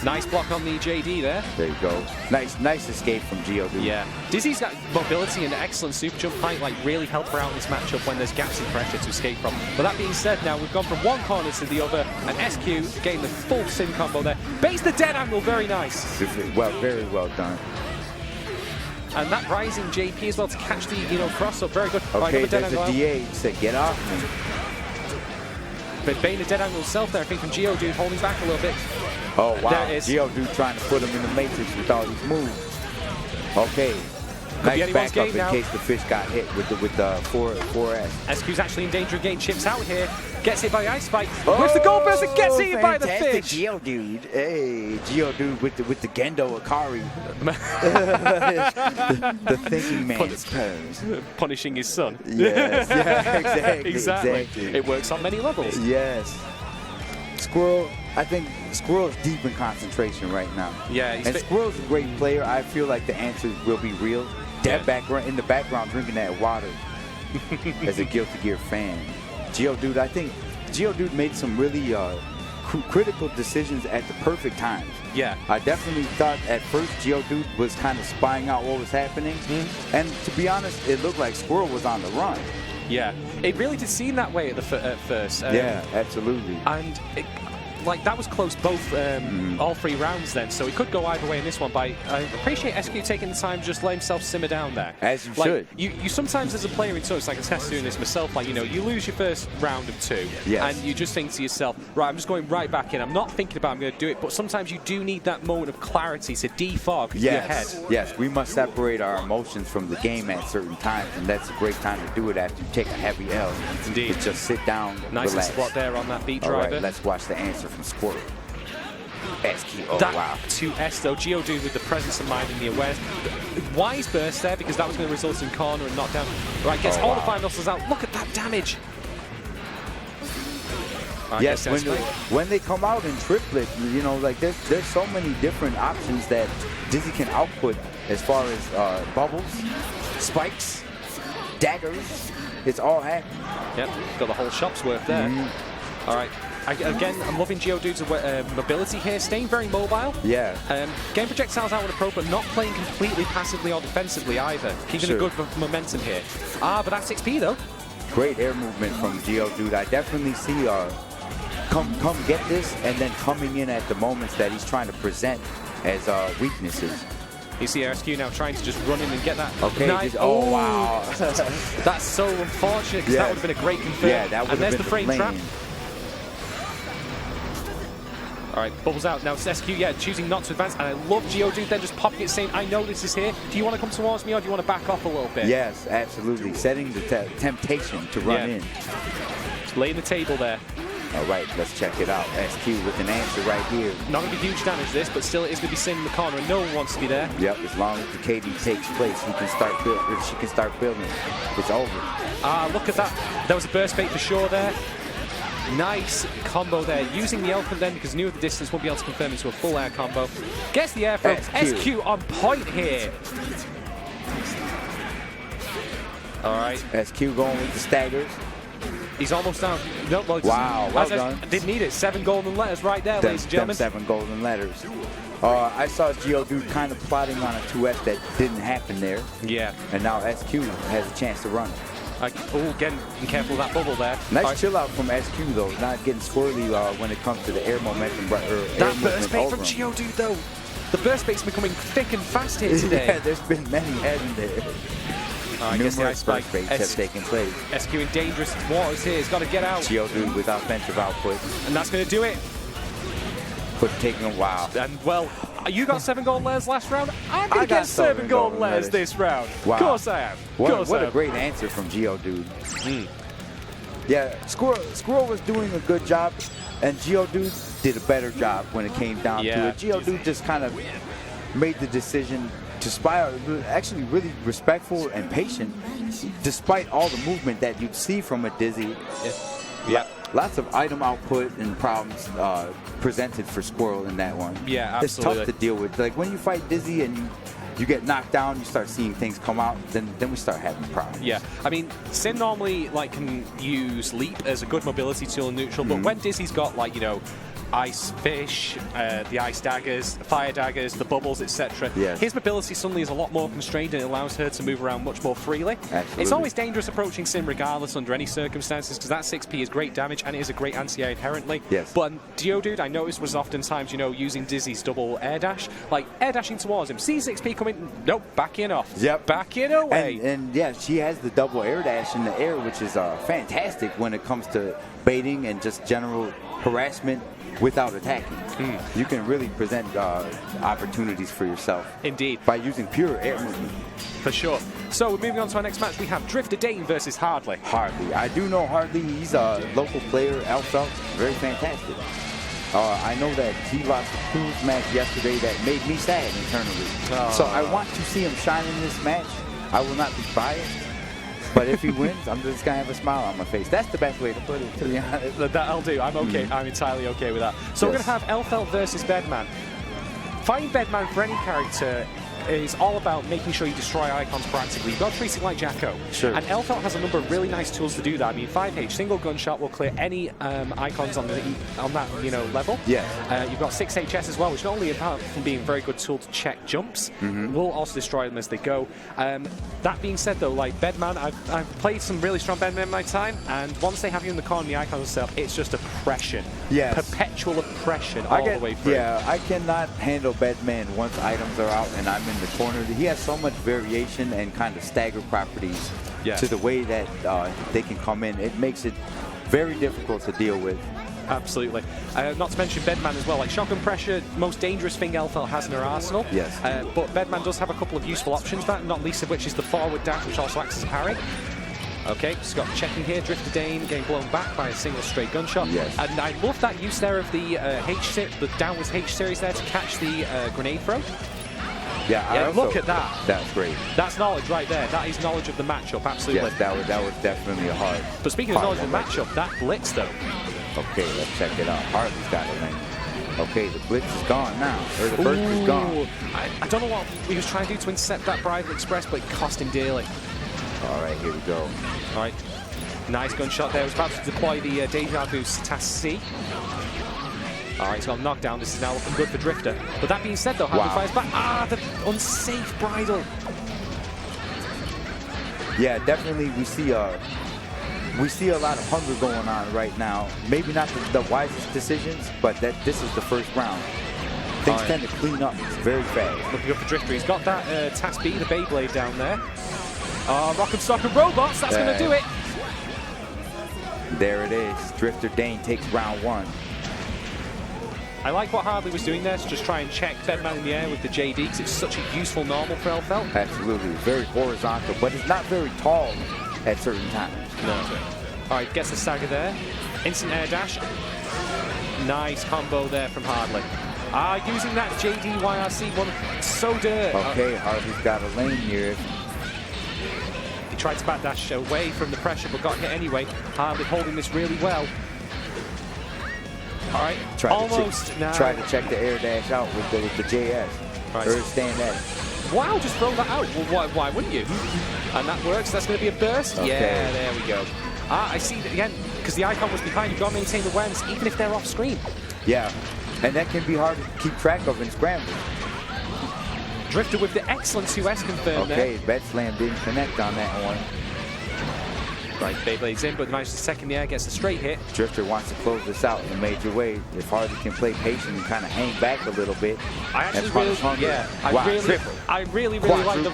Nice block on the JD there. There you go. Nice escape from Geodude. Yeah. Dizzy's got mobility and an excellent super jump height, like really help her out in this matchup when there's gaps in pressure to escape from. But that being said, now we've gone from one corner to the other, and SQ getting the full sim combo there. Base the dead angle, very nice. Well, very well done. And that rising JP as well to catch the cross up, very good. Okay, right, there's a DA. He said, get off me. But Bane the dead angle himself there, I think, from Geodude, holding back a little bit. Oh, wow. There it is. Geodude trying to put him in the matrix with all these moves. Okay. Nice back up in case the fish got hit with the 4S. SQ's actually in danger of getting chips out here. Gets hit by the Ice Spike. With the gold burst and gets hit by the fish. Geodude. Hey, Geodude with the Gendo Akari. the thinking man's pose. Punishing his son. Yes, yeah, exactly. It works on many levels. Yes. Squirrel, I think Squirrel's deep in concentration right now. Yeah, and Squirrel's a great player. I feel like the answers will be real. Background in the background drinking that water as a Guilty Gear fan. Geodude, I think Geodude made some really critical decisions at the perfect times. Yeah. I definitely thought at first Geodude was kind of spying out what was happening. And to be honest, it looked like Squirrel was on the run. Yeah, it really did seem that way at first. Yeah, absolutely. And that was close both all 3 rounds then, so it could go either way in this one. But I appreciate SQ taking the time to just let himself simmer down there. As you should. You sometimes as a player in it's like I test doing this myself, like, you lose your first round of 2, and you just think to yourself, right, I'm just going right back in. I'm not thinking about I'm going to do it, but sometimes you do need that moment of clarity to defog your head. Yes, we must separate our emotions from the game at certain times, and that's a great time to do it after you take a heavy L. Indeed. To just sit down, nice relax. Spot there on that beat driver. All right, let's watch the answer from Squirrel. SQ, wow. 2S though, Geodude with the presence of mind and the awareness. Wise burst there because that was going to result in corner and knockdown. Right, gets all the 5 muscles out. Look at that damage. Yes, when they come out in triplet, like there's so many different options that Dizzy can output as far as bubbles, spikes, daggers. It's all happening. Yep, got the whole shop's worth there. All right. Again, I'm loving Geodude's mobility here, staying very mobile. Yeah. Getting projectiles out when appropriate, but not playing completely passively or defensively either. Keeping a good momentum here. But that's 6P though. Great air movement from Geodude. I definitely see come get this, and then coming in at the moments that he's trying to present as weaknesses. You see SQ now trying to just run in and get that. Okay. Nice. Oh, wow. That's so unfortunate because that would have been a great confirm. Yeah, that would have been the frame lane. trap. All right, bubbles out. Now it's SQ, choosing not to advance. And I love Geodude then just popping it, saying, I know this is here. Do you want to come towards me or do you want to back off a little bit? Yes, absolutely. Setting the temptation to run in. Laying the table there. All right, let's check it out. SQ with an answer right here. Not going to be huge damage this, but still it is going to be sitting in the corner and no one wants to be there. Yep, as long as the KD takes place, she can start building. It's over. Look at that. There was a burst bait for sure there. Nice combo there. Using the Elphelt then because knew the distance won't be able to confirm into a full air combo. Gets the air throw. SQ on point here. All right. SQ going with the staggers. He's almost down. No, wow, well done. Didn't need it. 7 golden letters right there, ladies and gentlemen. 7 golden letters. I saw Geodude kind of plotting on a 2S that didn't happen there. Yeah. And now SQ has a chance to run it. Again, be careful of that bubble there. Nice chill out from SQ though, not getting squirrely when it comes to the air momentum. That burst bait from Geodude though. The burst bait's becoming thick and fast here today. Yeah, there's been many hasn't there. Numerous burst baits have taken place. SQ in dangerous waters here. He's got to get out. Geodude with offensive output. And that's going to do it. But taking a while. And well, you got 7 golden layers last round. I'm going to get 7 golden layers this round. Wow. Of course I am. What a great answer from Geodude. Yeah, Squirrel was doing a good job And Geodude did a better job when it came down to it. Geodude just kind of made the decision to spy, actually really respectful and patient, despite all the movement that you'd see from a Dizzy. Yeah. Lots of item output and problems presented for Squirrel in that one. Yeah, absolutely. It's tough to deal with. Like when you fight Dizzy and you get knocked down, you start seeing things come out, then we start having problems. Yeah, I mean, Sin normally can use Leap as a good mobility tool in neutral, but when Dizzy's got Ice Fish, the Ice Daggers, Fire Daggers, the Bubbles, etc. Yes. His mobility suddenly is a lot more constrained and it allows her to move around much more freely. Absolutely. It's always dangerous approaching Sim regardless under any circumstances because that 6P is great damage and it is a great anti-air inherently. Yes. But Geodude, I noticed, was oftentimes, using Dizzy's double air dash, like air dashing towards him. See 6P coming, nope, back in off. Yep. Back in away. And yeah, she has the double air dash in the air, which is fantastic when it comes to baiting and just general harassment without attacking. You can really present opportunities for yourself. Indeed. By using pure air movement. For sure. So moving on to our next match, we have DrifterDane versus Hardly. Hardly. I do know Hardly. He's a local player, Elphelt. Very fantastic. I know that he lost a Cruz match yesterday that made me sad internally. So I want to see him shine in this match. I will not be biased. But if he wins, I'm just going to have a smile on my face. That's the best way to put it, to be honest. That'll do. I'm okay. I'm entirely okay with that. So we're going to have Elphelt versus Bedman. Fighting Bedman for any character is all about making sure you destroy icons proactively. You've got to treat it like Jacko. Sure. And Elphelt has a number of really nice tools to do that. I mean, 5H, single gunshot will clear any icons on that level. Yeah. You've got 6HS as well, which not only apart from being a very good tool to check jumps, will also destroy them as they go. That being said, though, like Bedman, I've played some really strong Bedman in my time, and once they have you in the corner, the icons itself, it's just oppression. Yes. Perpetual oppression all the way through. Yeah, I cannot handle Bedman once items are out and I'm in the corner. He has so much variation and kind of stagger properties to the way that they can come in. It makes it very difficult to deal with. Absolutely. Not to mention Bedman as well. Like shotgun pressure, most dangerous thing Elphelt has in her arsenal. Yes. But Bedman does have a couple of useful options, not least of which is the forward dash, which also acts as a parry. Okay, Scott checking here. DrifterDane getting blown back by a single straight gunshot. Yes. And I love that use there of the the downwards H series there to catch the grenade throw. Yeah, look at that. That's great. That's knowledge right there. That is knowledge of the matchup, absolutely. Yes, that was definitely a hard. But speaking of knowledge of the matchup, that blitz though. Okay, let's check it out. Hartley's got it, man. Okay, the blitz is gone now. Or the burst is gone. I don't know what he was trying to do to intercept that Bridal Express, but it cost him dearly. All right, here we go. All right. Nice gunshot there. He was about to deploy the Deja Boost Task C. All right, he's got a knockdown. This is now looking good for Drifter. But that being said, though, Hartley fires back. Ah, the unsafe bridle. Yeah, definitely we see a lot of hunger going on right now. Maybe not the wisest decisions, but this is the first round. Things tend to clean up very fast. Looking good for Drifter. He's got that Task B, the Beyblade down there. Rock and Sock and Robots, that's going to do it. There it is. DrifterDane takes round one. I like what Hardly was doing there to just try and check Bedman in the air with the JD because it's such a useful normal for Elphelt. Absolutely. Very horizontal, but it's not very tall at certain times. No. All right, gets the stagger there. Instant air dash. Nice combo there from Hardly. Using that JD YRC one so dirt. Okay, Hardly's got a lane here. He tried to backdash away from the pressure but got hit anyway. Hardly holding this really well. All right, almost now. Try to check the air dash out with the JS. Right. Or stand at. Wow, just throw that out. Well, why wouldn't you? And that works. That's going to be a burst. Okay. Yeah, there we go. I see that again, because the icon was behind. You've got to maintain the awareness, even if they're off screen. Yeah, and that can be hard to keep track of in scrambles. Drifter with the excellent 2S confirmed there. Okay, Bet Slam didn't connect on that one. Right, Beyblade's in, but manages to second the air, gets a straight hit. Drifter wants to close this out in a major way. If Hardly can play patient and kind of hang back a little bit. I actually I really like the...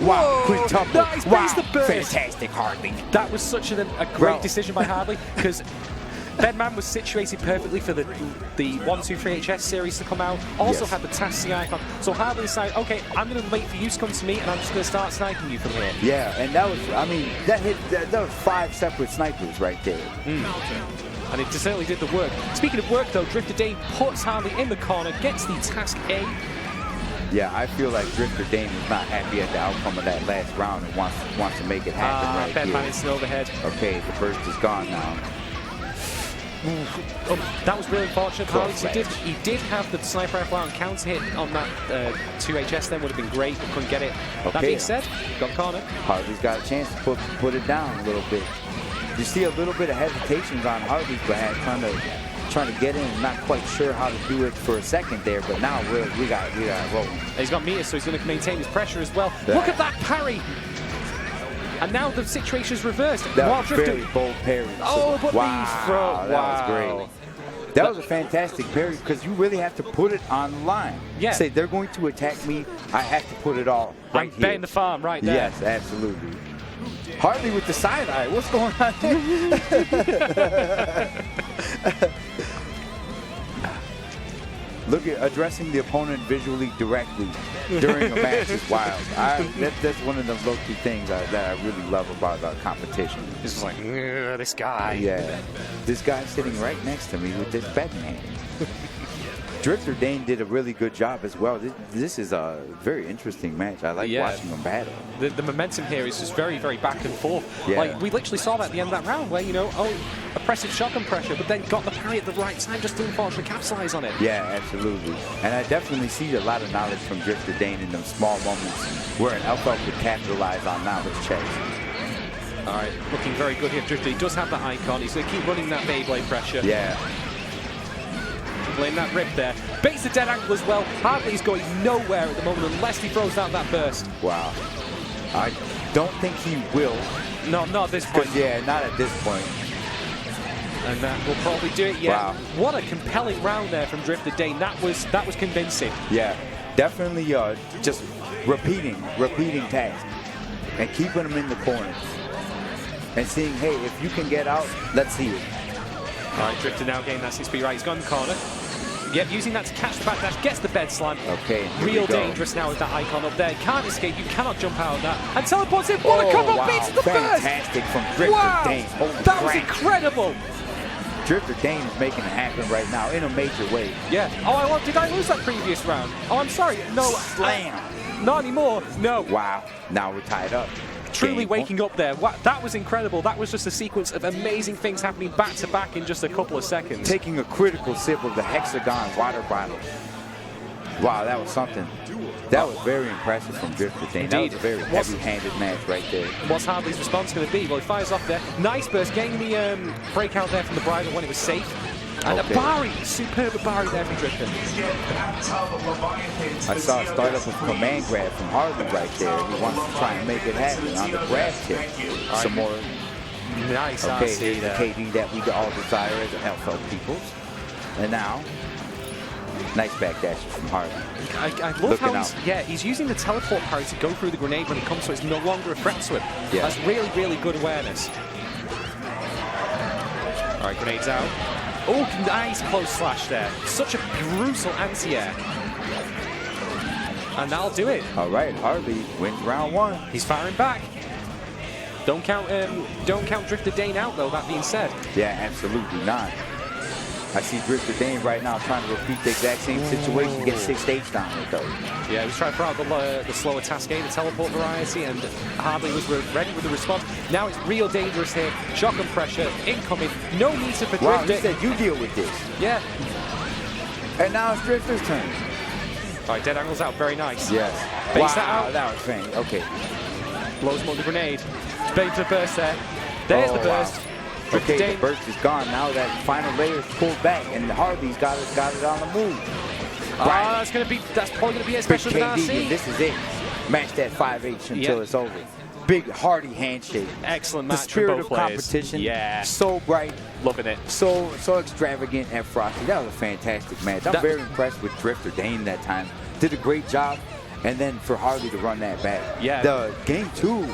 Wow, quintuple. Nice, wow, the burst. Fantastic, Hardly. That was such a great decision by Hardly, because Bedman was situated perfectly for the 1-2-3 HS series to come out. Also had the Task C icon. So Hardly decided, okay, I'm going to wait for you to come to me, and I'm just going to start sniping you from here. Yeah, and that was, I mean, that was 5 separate snipers right there. and it certainly did the work. Speaking of work, though, DrifterDane puts Harley in the corner, gets the task A. Yeah, I feel like DrifterDane is not happy at the outcome of that last round and wants to make it happen right Bedman here. is still overhead. Okay, the burst is gone now. Oh, that was really unfortunate. He did have the sniper rifle out and counter hit on that 2HS, then would have been great, but couldn't get it. Okay. That being said, got corner. Harley's got a chance to put it down a little bit. You see a little bit of hesitations on Harley's behalf, trying to get in. I'm not quite sure how to do it for a second there, but now we got rolling. He's got meters, so he's going to maintain his pressure as well. Yeah. Look at that parry! And now the situation's reversed. That was very bold parry. Oh, but wow, the throw. That was great. That was a fantastic parry because you really have to put it on the line. Yeah. Say they're going to attack me, I have to put it all right here. betting the farm right there. Yes, absolutely. Harley with the side eye. What's going on there? Look at addressing the opponent visually directly during a match is wild. That's one of the low-key things that I really love about competition. This is like, this guy. Yeah. This guy's sitting right next to me with this Bedman. DrifterDane did a really good job as well. This is a very interesting match. I like watching them battle. The momentum here is just very, very back and forth. Yeah. Like, we literally saw that at the end of that round where, you know, oppressive shotgun pressure, but then got the parry at the right time, just to unfortunately capitalize on it. Yeah, absolutely. And I definitely see a lot of knowledge from DrifterDane in them small moments where an Elphelt could capitalize on knowledge checks. All right, looking very good here. Drifter, he does have that icon. He's going to keep running that Beyblade pressure. Yeah. Playing that rip there. Baits the dead angle as well. Hartley's going nowhere at the moment unless he throws out that burst. Wow. I don't think he will. No, not at this point. Yeah, not at this point. And that will probably do it, yeah. Wow. What a compelling round there from DrifterDane. That was convincing. Yeah, definitely just repeating tasks and keeping them in the corner. And seeing, hey, if you can get out, let's see it. All right, Drifter now getting that 6-speed right. He's gone in the corner. Yep, using that to catch the backdash, gets the bed slam. Okay, real dangerous now with that icon up there. You can't escape, you cannot jump out of that. And teleports in. What a combo beats the burst! Fantastic from DrifterDane. Wow, that was incredible. DrifterDane is making it happen right now in a major way. Yeah. Oh, did I lose that previous round? Oh, I'm sorry. No. Slam. Not anymore. No. Wow. Now we're tied up. Truly waking up there. That was incredible. That was just a sequence of amazing things happening back to back in just a couple of seconds. Taking a critical sip of the hexagon water bottle. Wow, that was something. That was very impressive from DrifterDane. That was a very heavy-handed match right there. What's Hartley's response going to be? Well, he fires off there. Nice burst, getting the breakout there from the bridle when it was safe. And a Bari, superb Bari there from Drifter. I saw a startup with command grab from Harley right there. He wants to try and make it happen on the grab tip. Right. Some more. Nice. Okay, here's the KD that we all desire as Elphelt peoples. And now, nice backdash from Harley. I love how he's using the teleport parry to go through the grenade when it comes, so it's no longer a threat to him. Yeah. That's really, really good awareness. All right, grenades out. Oh, nice close slash there. Such a brutal anti-air. And that'll do it. All right, Harley wins round one. He's firing back. Don't count DrifterDane out, though, that being said. Yeah, absolutely not. I see DrifterDane right now trying to repeat the exact same situation, get 6H down with though. Yeah, he was trying to throw out the slower task A, the teleport variety, and Hartley was ready with the response. Now it's real dangerous here. Shotgun pressure, incoming, no need to Drifter. Wow, he said you deal with this. Yeah. And now it's Drifter's turn. All right, dead angle's out, very nice. Yes. Base that out. That was faint. Okay. Blows him on the grenade. Bait for the burst there. There's the burst. Wow. Okay, the burst is gone. Now that final layer is pulled back, and Harley's got it on the move. Right. That's probably gonna be it, especially with RC. This is it. Match that 5H until it's over. Big hearty handshake. Excellent match. The spirit of players. competition. Yeah. So bright. Loving it. So extravagant and frosty. That was a fantastic match. I'm very impressed with DrifterDane that time. Did a great job, and then for Harley to run that back. Yeah. The game 2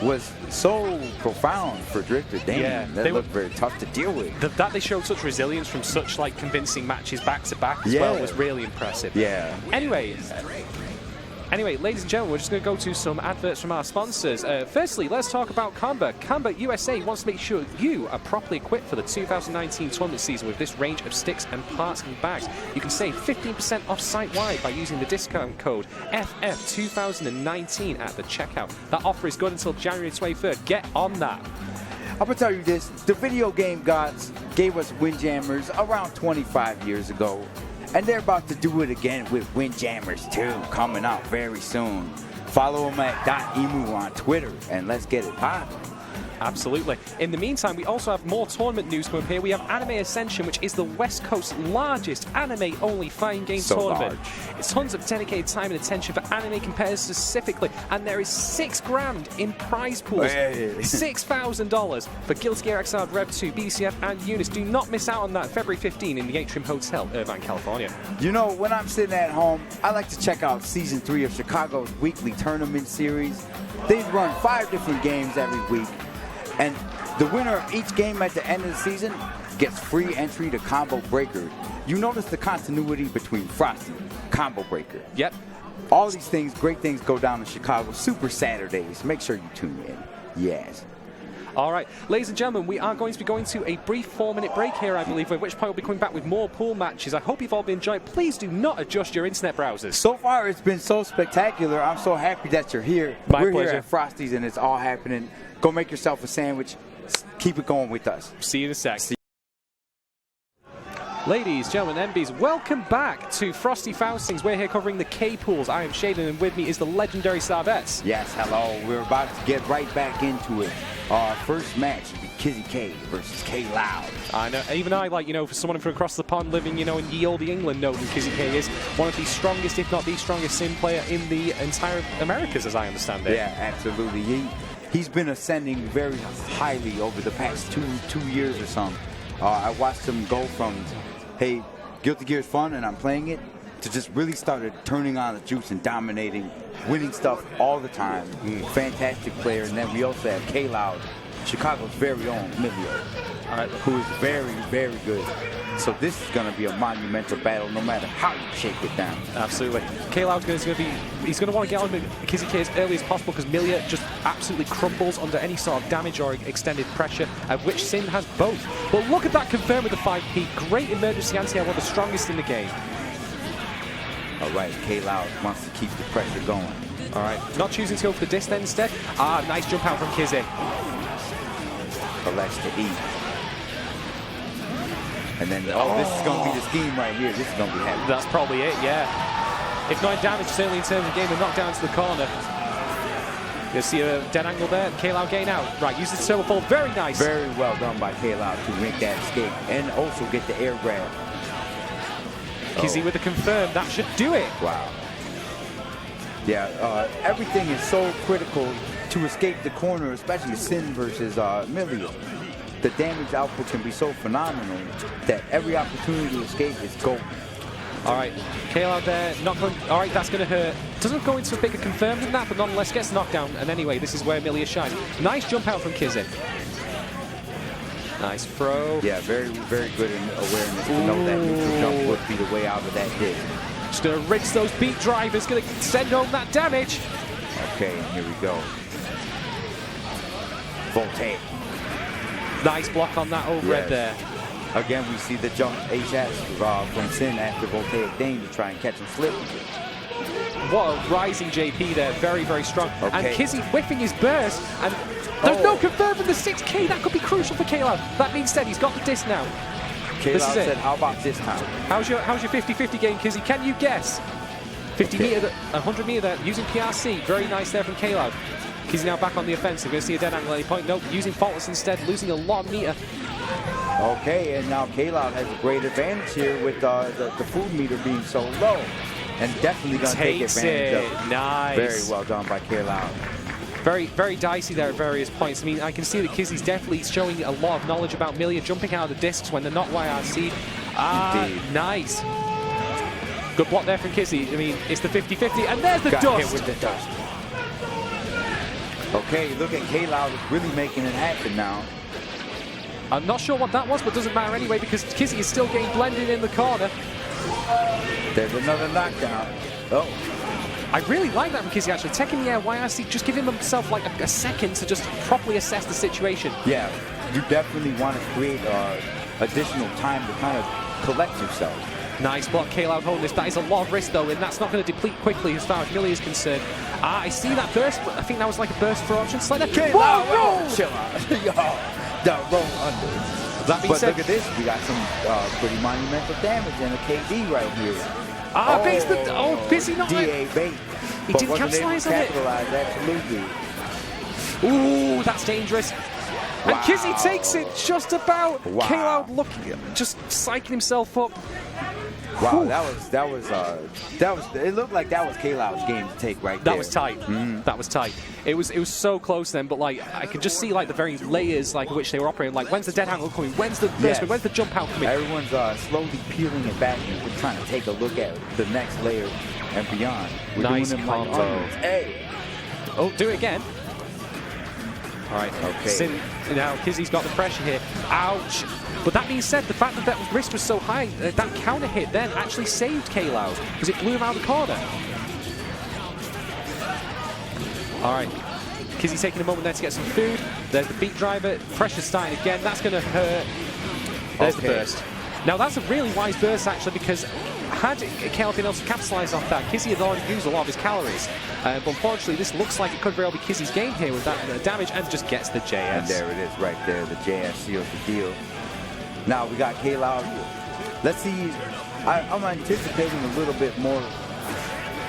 was so profound for DrifterDane. Yeah, that looked very tough to deal with. That they showed such resilience from such convincing matches back to back as well was really impressive. Yeah. Anyway, Anyway, ladies and gentlemen, we're just going to go to some adverts from our sponsors. Firstly, let's talk about Combat. Combat USA wants to make sure you are properly equipped for the 2019 tournament season with this range of sticks and parts and bags. You can save 15% off site-wide by using the discount code FF2019 at the checkout. That offer is good until January 23rd. Get on that. I'm gonna tell you this, the video game gods gave us Windjammers around 25 years ago, and they're about to do it again with Windjammers 2 coming out very soon. Follow them at .emu on Twitter, and let's get it poppin'. Absolutely. In the meantime, we also have more tournament news coming up here. We have Anime Ascension, which is the West Coast's largest anime-only fighting game tournament. Large. It's tons of dedicated time and attention for anime competitors specifically, and there is $6 grand in prize pools. Hey. $6,000 for Guilty Gear XRD, REV2, BCF, and Unis. Do not miss out on that February 15 in the Atrium Hotel, Irvine, California. You know, when I'm sitting at home, I like to check out Season 3 of Chicago's weekly tournament series. They run 5 different games every week. And the winner of each game at the end of the season gets free entry to Combo Breaker. You notice the continuity between Frosty, Combo Breaker. Yep. All these things, great things go down in Chicago. Super Saturdays. Make sure you tune in. Yes. All right, ladies and gentlemen, we are going to be going to a brief 4-minute break here, I believe, at which point we'll be coming back with more pool matches. I hope you've all been enjoying. Please do not adjust your internet browsers. So far, it's been so spectacular. I'm so happy that you're here. My We're pleasure. here at Frosty's, and it's all happening. Go make yourself a sandwich. Keep it going with us. See you in a sec. Ladies, gentlemen, MBs, welcome back to Frosty Faustings. We're here covering the K-Pools. I am Shadon, and with me is the legendary Sarvests. Yes, hello. We're about to get right back into it. Our first match will be Kizzie K versus Kayloud. I know, even I, like, you know, for someone from across the pond living, you know, in ye olde England, know who Kizzie K is. One of the strongest, if not the strongest, sim player in the entire Americas, as I understand it. Yeah, absolutely. He's been ascending very highly over the past two years or something. I watched him go from, hey, Guilty Gear is fun and I'm playing it, to just really started turning on the juice and dominating, winning stuff all the time. Fantastic player. And then we also have Kayloud, Chicago's very own Millia, who is very, very good. So this is going to be a monumental battle no matter how you shake it down. Absolutely. Kayloud's going to be, he's going to want to get on with Kizzie K as early as possible because Millia just absolutely crumbles under any sort of damage or extended pressure, which Sin has both. But look at that confirmed with the 5P. Great emergency anti-air, one of the strongest in the game. All right, Kayloud wants to keep the pressure going. All right, not choosing to go for the disc then instead. Ah, nice jump out from Kizzie. Elects to eat. And then, oh, this is going to be the scheme right here. This is going to be heavy. That's probably it, yeah. If not in damage, certainly in terms of game, the knockdown to the corner. You'll see a dead angle there. Kayloud getting out. Right, uses the turbo fall. Very nice. Very well done by Kayloud to make that escape and also get the air grab. Kizzie with the confirm. That should do it. Wow. Yeah, everything is so critical to escape the corner, especially Sin versus Millia. The damage output can be so phenomenal that every opportunity to escape is golden. All right, Kayloud there, not going. All right, that's going to hurt. Doesn't go into a bigger confirm than that, but nonetheless gets knocked down. And anyway, this is where Millia shines. Nice jump out from Kizzie. Nice throw. Yeah, very, very good in awareness to know that neutral jump would be the way out of that hit. Just going to rinse those beat drivers, going to send home that damage. Okay, and here we go. Voltaire. Nice block on that overhead there. Again, we see the jump HS from Sin after Voltaic Dane to try and catch him slip. What a rising JP there, very, very strong. Okay. And Kizzie whiffing his burst, and there's no confirm from the 6K. That could be crucial for Kayloud. That being said, he's got the disc now. Kayloud said, how about this time? How's your 50-50 game, Kizzie? Can you guess? 50 meter, 100 meter there, using PRC. Very nice there from Kayloud. Kizzie now back on the offensive. Going to see a dead angle at any point. Nope, using faultless instead, losing a lot of meter. Okay, and now Kayloud has a great advantage here with the food meter being so low. And definitely going to take advantage of it. Nice. Very well done by Kayloud. Very, very dicey there at various points. I mean, I can see that Kizzie's definitely showing a lot of knowledge about Millia jumping out of the discs when they're not YRC. Ah, nice. Good block there from Kizzie. I mean, it's the 50-50, and there's the Got dust. hit with the dust. Okay, look at Kayloud really making it happen now. I'm not sure what that was, but doesn't matter anyway because Kizzie is still getting blended in the corner. There's another knockdown. Oh. I really like that from Kizzie, actually. Taking the air, YASE, just giving himself like a second to just properly assess the situation. Yeah, you definitely want to create additional time to kind of collect yourself. Nice block, Kayloud holding this. That is a lot of risk, though, and that's not going to deplete quickly as far as Millia is concerned. I see that burst, but I think that was like a burst for options. Like that. Kayloud, chill out. The roll under. That being said, look at this. We got some pretty monumental damage and a KD right here. Base the busy not DA bait. He didn't capitalize on it. Absolutely. Ooh, that's dangerous. And Wow. Kizzie takes it just about. Wow. Kayloud looking, just psyching himself up. Wow, that was. It looked like that was Kayloud's game to take right there. That was tight. That was tight. It was so close then, but like I could just see like the very layers like which they were operating. Like when's the dead angle coming? When's the burst? When's the jump out coming? Everyone's slowly peeling it back and we're trying to take a look at the next layer and beyond. We're Nice doing them like combo. onions. Hey. Oh, do it again. All right. Okay. Now Kizzie's got the pressure here. Ouch. But that being said, the fact that that risk was so high, that counter hit then actually saved Kayloud because it blew him out of the corner. All right. Kizzie taking a moment there to get some food. There's the beat driver. Pressure's starting again. That's going to hurt. There's the burst. Now that's a really wise burst actually, because had Kayloud been able to capitalise off that, Kizzie had already used a lot of his calories. But unfortunately, this looks like it could very well be Kizzie's game here with that damage, and just gets the JS. And there it is right there. The JS seals the deal. Now we got Kayloud. Let's see. I'm anticipating a little bit more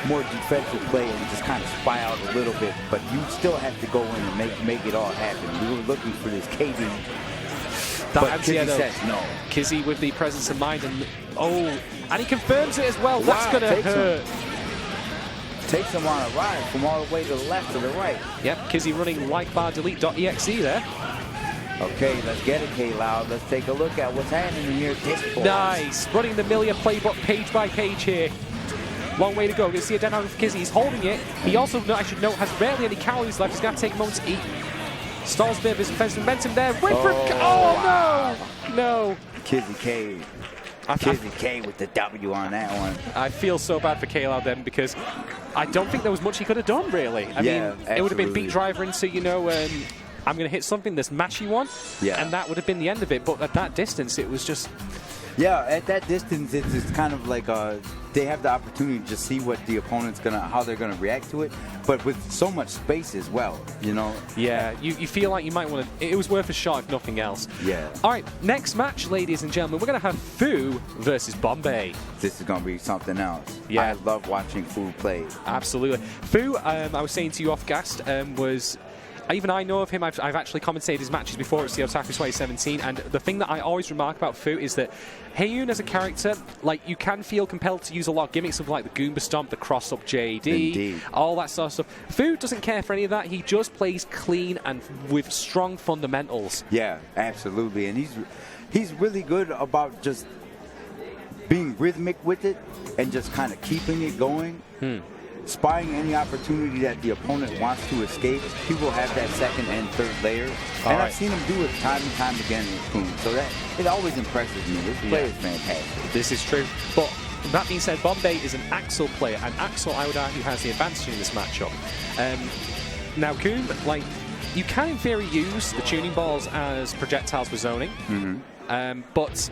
defensive play and just kind of spy out a little bit, but you still have to go in and make it all happen. We were looking for this KD, but Kizzie says no. Kizzie with the presence of mind, and he confirms it as well. That's going to hurt. Takes him on a ride from all the way to the left to the right. Yep, Kizzie running like bar delete.exe there. Okay, let's get it, Kayloud. Let's take a look at what's happening here. Nice. Running the Millia playbook page by page here. Long way to go. You see a dead hand for Kizzie. He's holding it. He also, I should note, has barely any calories left. He's going to take a moment to eat. Stalls a bit of his defensive momentum there. Wait for wow. No. Kizzie K. Kizzie K with the W on that one. I feel so bad for Kayloud then, because I don't think there was much he could have done, really. I mean, absolutely. It would have been beat driver into, I'm going to hit something, this matchy one, and that would have been the end of it. But at that distance, it was just... Yeah, at that distance, it's kind of like they have the opportunity to just see what the opponent's how they're gonna react to it. But with so much space as well, Yeah, you feel like you might want to. It was worth a shot if nothing else. Yeah. All right, next match, ladies and gentlemen, we're gonna have Fu versus Bonbei. This is gonna be something else. Yeah. I love watching Fu play. Absolutely. Fu, I was saying to you off cast, was. Even I know of him. I've actually commentated his matches before at the Otaku 2017, and the thing that I always remark about Fu is that Haehyun as a character, like, you can feel compelled to use a lot of gimmicks of like the Goomba Stomp, the cross-up JD, Indeed. all that sort of stuff. Fu doesn't care for any of that. He just plays clean and with strong fundamentals. Yeah, absolutely, and he's really good about just being rhythmic with it and just kind of keeping it going. Spying any opportunity that the opponent wants to escape, he will have that second and third layer. And I've seen him do it time and time again with Kum. So that it always impresses me. This player is fantastic. This is true. But that being said, Bonbei is an Axl player, and Axl, I would argue, has the advantage in this matchup. Now, Kum, like, you can in theory use the tuning balls as projectiles for zoning, but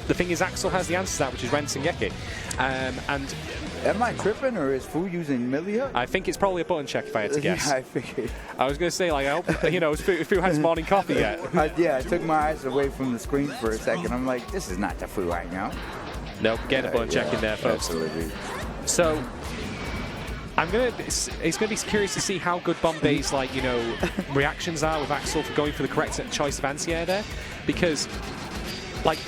the thing is, Axl has the answer to that, which is Rensengeki. And am I tripping, or is Fu using Millia? I think it's probably a button check if I had to guess. Yeah, I figured. I was going to say, like, I hope, if Fu had his morning coffee yet. I took my eyes away from the screen for a second. I'm like, this is not the Fu right now. Nope, get a button check in there, folks. Absolutely. So, it's going to be curious to see how good Bonbei's, reactions are with Axl for going for the correct choice of anti-air there, because, like,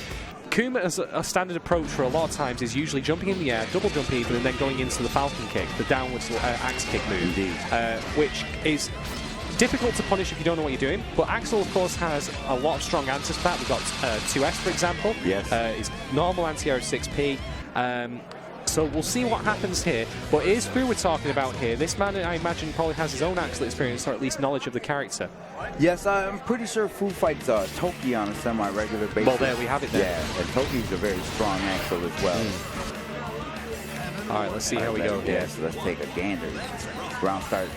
Kum as a standard approach for a lot of times is usually jumping in the air, double jump even, and then going into the falcon kick, the downwards axe kick move, which is difficult to punish if you don't know what you're doing. But Axl, of course, has a lot of strong answers to that. We've got 2S, for example. Yes. His normal anti-air is 6P. So we'll see what happens here. But it is Fu we're talking about here. This man, I imagine, probably has his own Axl experience, or at least knowledge of the character. Yes, I'm pretty sure Fu fights Toki on a semi-regular basis. Well, there we have it then. Yeah, and Toki's a very strong Axl as well. All right, let's see how we go here. Yeah, so let's take a gander. Round start.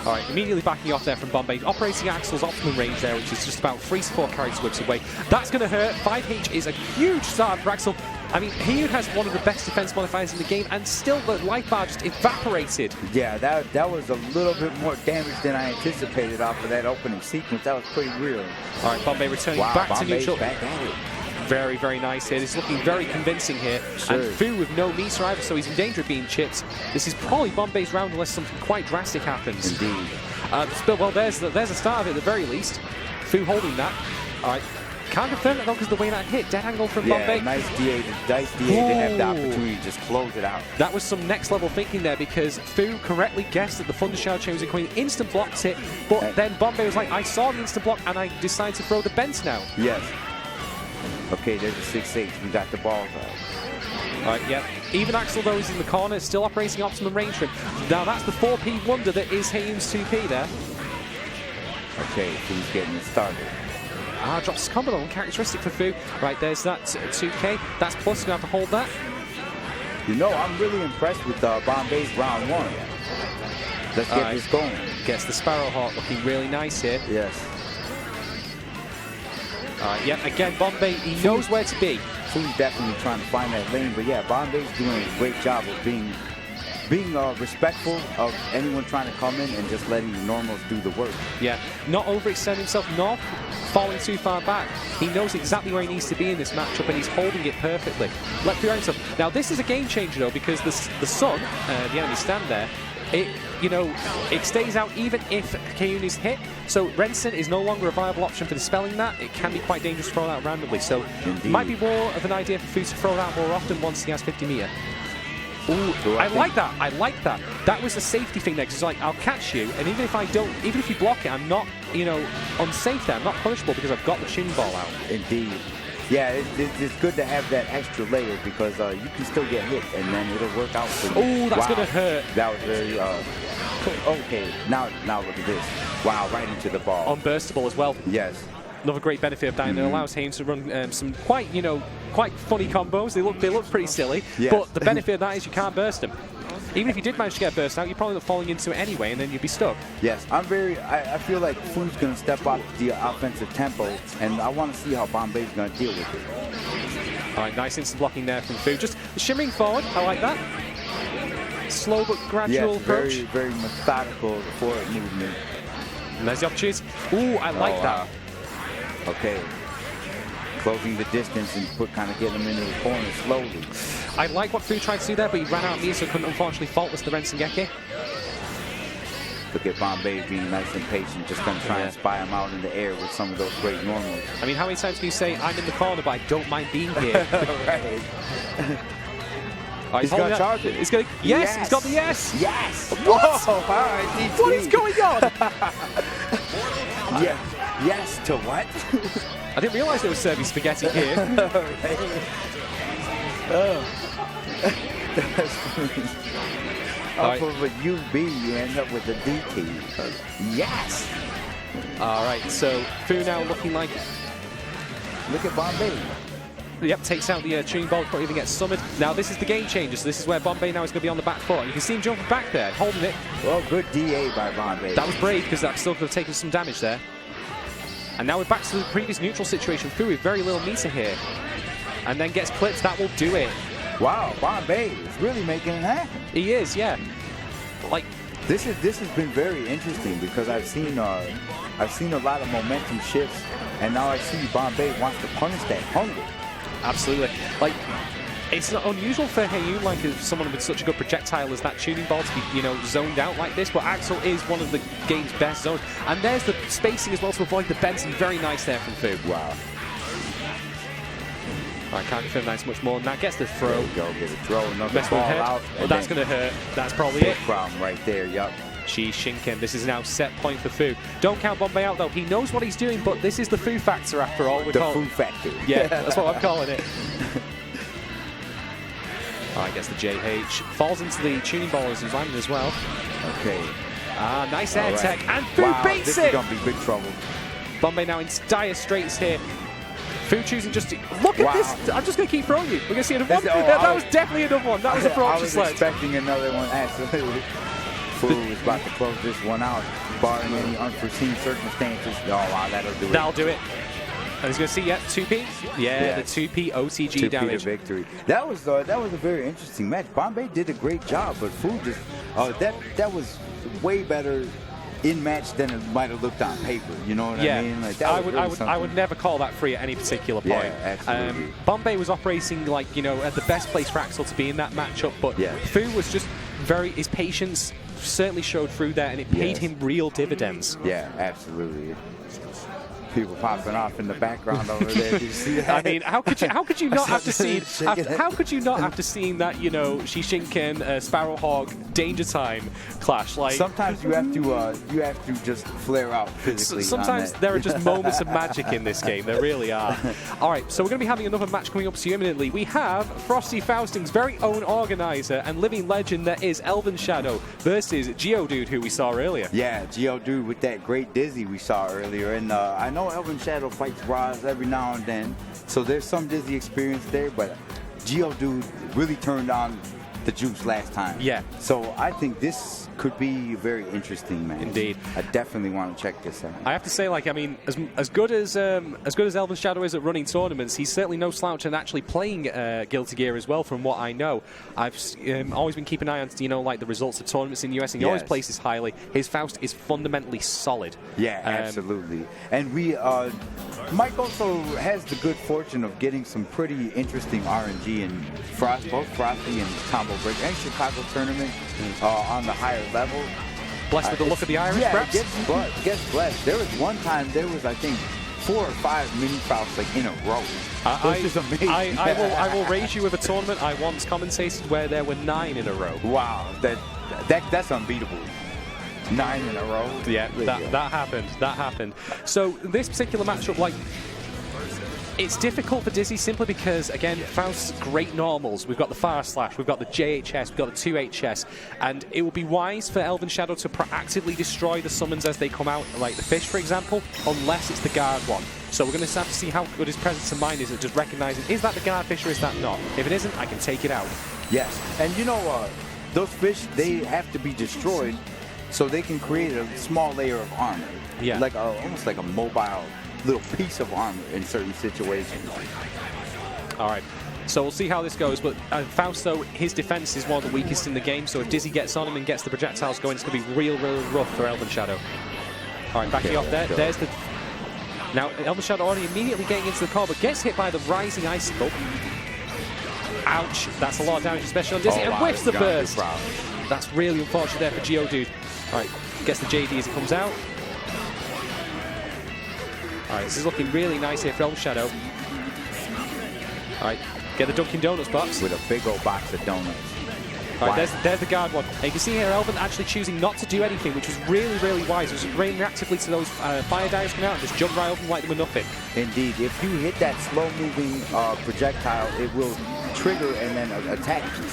All right, immediately backing off there from Bonbei. Operating Axl's optimum range there, which is just about 3 support character whips away. That's going to hurt. 5H is a huge start for Axl. I mean, Haehyun has one of the best defense modifiers in the game, and still the life bar just evaporated. Yeah, that was a little bit more damage than I anticipated off of that opening sequence. That was pretty real. All right, Bonbei returning back to neutral. Back at it. Very, very nice here. This is looking very convincing here. Sure. And Fu with no meter either, so he's in danger of being chipped. This is probably Bonbei's round unless something quite drastic happens. Indeed. Well, there's a start of it at the very least. Fu holding that. All right. Can't confirm that though because the way that hit. Dead angle from Bonbei. Nice DA to have the opportunity to just close it out. That was some next level thinking there because Fu correctly guessed that the Thunder Shower chain was coming, instant blocked it, but then Bonbei was like, I saw the instant block and I decided to throw the bent now. Yes. Okay, there's a 6-8. We got the ball. All right, yeah. Even Axl Low is in the corner, still operating optimum range for him. Now that's the 4P wonder that is Haehyun's 2P there. Okay, Fu's getting it started. Drops combo on characteristic for Fu. Right, there's that 2K. That's plus, you have to hold that. You know, I'm really impressed with Bonbei's round 1. Let's get this going. Gets the Sparrow Hawk looking really nice here. Yes. Yeah, again, Bonbei, he knows where to be. Fu's definitely trying to find that lane, but yeah, Bonbei's doing a great job of being respectful of anyone trying to come in and just letting the normals do the work. Yeah, not overextending himself, not falling too far back. He knows exactly where he needs to be in this matchup, and he's holding it perfectly. Let Fu himself. Now, this is a game changer, though, because the Sun, the enemy stand there, it stays out even if Haehyun is hit. So Renson is no longer a viable option for dispelling that. It can be quite dangerous to throw it out randomly. So it might be more of an idea for Fu to throw it out more often once he has 50 meter. Ooh, I like that. I like that. That was a safety thing there, because it's like, I'll catch you, and even if you block it, I'm not, unsafe there. I'm not punishable because I've got the tuning ball out. Indeed. Yeah, it's good to have that extra layer because you can still get hit, and then it'll work out for you. Oh, that's gonna hurt. That was very cool. Okay, now look at this. Wow, right into the ball. Unburstable as well. Yes. Another great benefit of that. It allows Haehyun to run some quite funny combos. They look pretty silly, yes. But the benefit of that is you can't burst them. Even if you did manage to get a burst out, you're probably not falling into it anyway, and then you'd be stuck. Yes, I feel like Fu's going to step up the offensive tempo, and I want to see how Bonbei's going to deal with it. All right, nice instant blocking there from Fu. Just shimmering forward. I like that. Slow but gradual approach. Very methodical forward movement. And there's the opportunity. Ooh, I like that. Okay. Closing the distance and kind of getting him into the corner slowly. I like what Fu tried to do there, but he ran out of meter, so couldn't unfortunately faultless the Rensengeki. Look at Bonbei being nice and patient, just going to try and spy him out in the air with some of those great normals. I mean, how many times can you say, I'm in the corner, but I don't mind being here? Right. He's going to charge it. He's going to, yes, he's got the yes. Yes. What? Oh, all right, what is going on? Yeah. Yes to what? I didn't realise there was serving spaghetti here. Off of a UB, you end up with a DT. Yes! All right, so Fu now looking like... Look at Bonbei. Yep, takes out the tuning ball before it even gets summoned. Now, this is the game changer, so this is where Bonbei now is going to be on the back foot. You can see him jumping back there, holding it. Well, good DA by Bonbei. That was brave, because that still could have taken some damage there. And now we're back to the previous neutral situation. Fu with very little meter here. And then gets clipped. That will do it. Wow, Bonbei is really making it happen. He is, yeah. Like this has been very interesting because I've seen a lot of momentum shifts, and now I see Bonbei wants to punish that hunger. Absolutely. Like, it's not unusual for Haehyun, like someone with such a good projectile as that tuning ball, to be, zoned out like this, but Axl is one of the game's best zones. And there's the spacing as well to avoid the bends, and very nice there from Fu. Wow. I can't confirm that's much more than that. Gets the throw. There we go, get a throw, another ball out. Well, that's going to hurt. That's probably it. Problem right there, yup. She's Shinken. This is now set point for Fu. Don't count Bonbei out, though. He knows what he's doing, but this is the Fu factor after all. The Fu factor. Yeah, that's what I'm calling it. All right, gets the JH. Falls into the tuning ball as he's landing as well. Okay. Nice air tech. And Fu beats this it! This is going to be big trouble. Bonbei now in dire straits here. Fu choosing just to, look at this. I'm just going to keep throwing you. We're going to see another one. That was definitely another one. That was a Frosty Sledge. I was expecting another one, absolutely. Fu is about to close this one out, barring any unforeseen circumstances. Oh, wow, that'll do it. That'll do it. And he's going to see, 2P? Yeah, the 2P OTG 2P damage. To victory. That was a very interesting match. Bonbei did a great job, but Fu just, that was way better in match than it might have looked on paper. You know what I mean? Like, I would never call that free at any particular point. Yeah, absolutely. Bonbei was operating like, at the best place for Axl to be in that matchup, but Fu was just his patience certainly showed through there, and it paid him real dividends. Yeah, absolutely. People popping off in the background over there. Did you see that? I mean, how could you not after seeing that, Shishinken, Sparrowhawk, Danger Time clash? Like, sometimes you have to just flare out physically. Sometimes there are just moments of magic in this game. There really are. All right, so we're going to be having another match coming up soon imminently. We have Frosty Faustings' very own organizer and living legend that is ElvenShadow versus Geodude, who we saw earlier. Yeah, Geodude with that great Dizzy we saw earlier, and I know ElvenShadow fights Roz every now and then, so there's some Dizzy experience there, but Geodude really turned on the juice last time. Yeah. So I think this could be very interesting, man. Indeed. I definitely want to check this out. I have to say, like, I mean, as good as ElvenShadow is at running tournaments, he's certainly no slouch in actually playing Guilty Gear as well. From what I know, I've always been keeping an eye on, like the results of tournaments in the US, and he always places highly. His Faust is fundamentally solid. Yeah, absolutely. And Mike also has the good fortune of getting some pretty interesting RNG in both Frosty and Combo Break and Chicago tournament on the higher level. Blessed with the look of the Irish, perhaps? Gets blessed. There was one time, I think, 4 or 5 mini Fausts like in a row. Which is amazing. I will raise you with a tournament I once commentated where there were 9 in a row. Wow, that's unbeatable. 9 in a row. Yeah, that happened. That happened. So this particular matchup, like, it's difficult for Dizzy simply because, again, Faust's great normals. We've got the Fire Slash, we've got the JHS, we've got the 2HS, and it would be wise for ElvenShadow to proactively destroy the summons as they come out, like the Fish, for example, unless it's the Guard one. So we're going to have to see how good his presence of mind is at just recognizing, is that the Guard Fish or is that not? If it isn't, I can take it out. Yes, and those fish, they have to be destroyed so they can create a small layer of armor. Yeah. Like almost like a mobile little piece of armor in certain situations. All right, so we'll see how this goes, but Faust, though, his defense is one of the weakest in the game, so if Dizzy gets on him and gets the projectiles going, it's going to be real rough for ElvenShadow. All right, backing off there. There's the... Now, ElvenShadow already immediately getting into the core, but gets hit by the rising icicle. Ouch, that's a lot of damage, especially on Dizzy, and whiffs the burst. That's really unfortunate there for Geodude. All right, gets the JD as it comes out. All right, this is looking really nice here for ElvenShadow. All right, get the Dunkin' Donuts box. With a big old box of donuts. All right, there's the guard one. And you can see here Elven actually choosing not to do anything, which was really, really wise. It was reactively to those fire divers coming out and just jump right over them like they were nothing. Indeed, if you hit that slow-moving projectile, it will trigger and then attack you,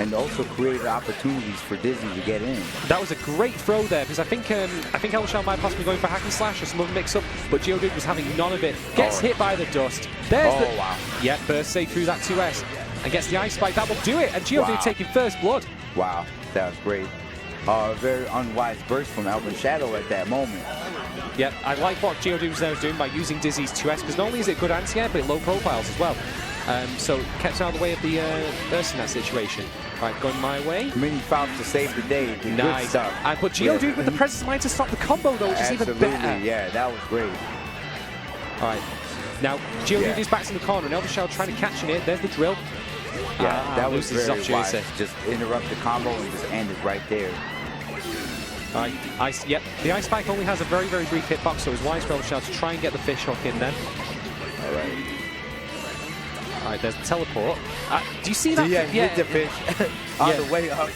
and also create opportunities for Dizzy to get in. That was a great throw there, because I think ElvenShadow might possibly going for hack and slash or some other mix-up, but Geodude was having none of it. Gets hit by the dust. There's wow. Yeah, burst save through that 2S. And gets the Ice Spike. That will do it. And Geodude taking first blood. Wow, that was great. Very unwise burst from ElvenShadow at that moment. Yep, I like what Geodude was there doing by using Dizzy's 2S, because not only is it good anti-air, but it low profiles as well. So kept out of the way of the burst in that situation. Right, going my way. Mini Faust to save the day. Nice. Good stuff. And but Geodude with the presence of mind to stop the combo, though, which is even better. Yeah, that was great. All right. Now, Geodude is back in the corner, and ElvenShadow trying to catch in it. There's the drill. Yeah, that was very wise. Teresa. Just interrupt the combo and just end it right there. All right, yep. The Ice Spike only has a very, very brief hitbox, so it's wise for ElvenShadow to try and get the fish hook in then. All right. All right, there's the teleport. Do you see that? Hit the fish on the way up.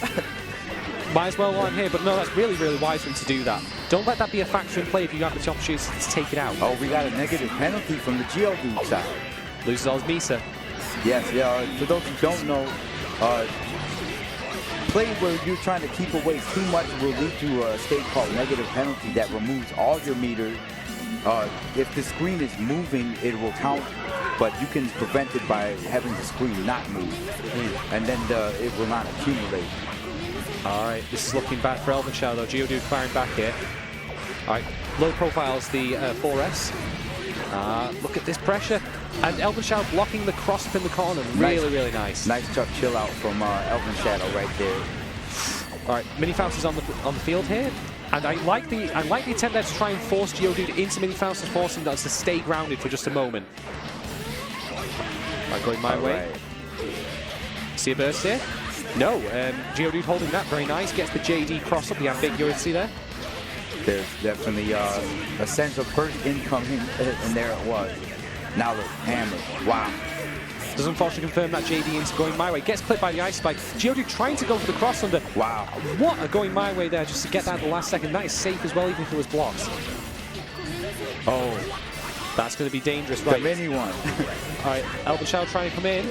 Might as well line here, but no, that's really, really wise for him to do that. Don't let that be a factor in play if you have the opportunity to take it out. Oh, we got a negative penalty from the Geodude side. Loses all his Misa. Yes, for those who don't know, play where you're trying to keep away too much will lead to a state called negative penalty that removes all your meters if the screen is moving, it will count, but you can prevent it by having the screen not move, and then it will not accumulate. All right, this is looking bad for ElvenShadow though. Geodude firing back here. All right, low profiles the 4S. Look at this pressure. And ElvenShadow blocking the cross up in the corner. Really, really nice. Nice Chuck chill out from ElvenShadow right there. All right, Mini Faust is on the field here. And I like the attempt there to try and force Geodude into Mini Faust and force him to stay grounded for just a moment. All right, going my way. See a burst here? No, Geodude holding that, very nice. Gets the JD cross up, the ambiguity there. There's definitely a sense of burst incoming, and there it was. Now look, hammer, wow. Does unfortunately confirm that JD into going my way. Gets clipped by the Ice Spike. Geodude trying to go for the cross under. Wow. What a going my way there just to get that at the last second. That is safe as well, even if it was blocked. Oh, that's going to be dangerous, right? The mini one. All right, ElvenShadow trying to come in.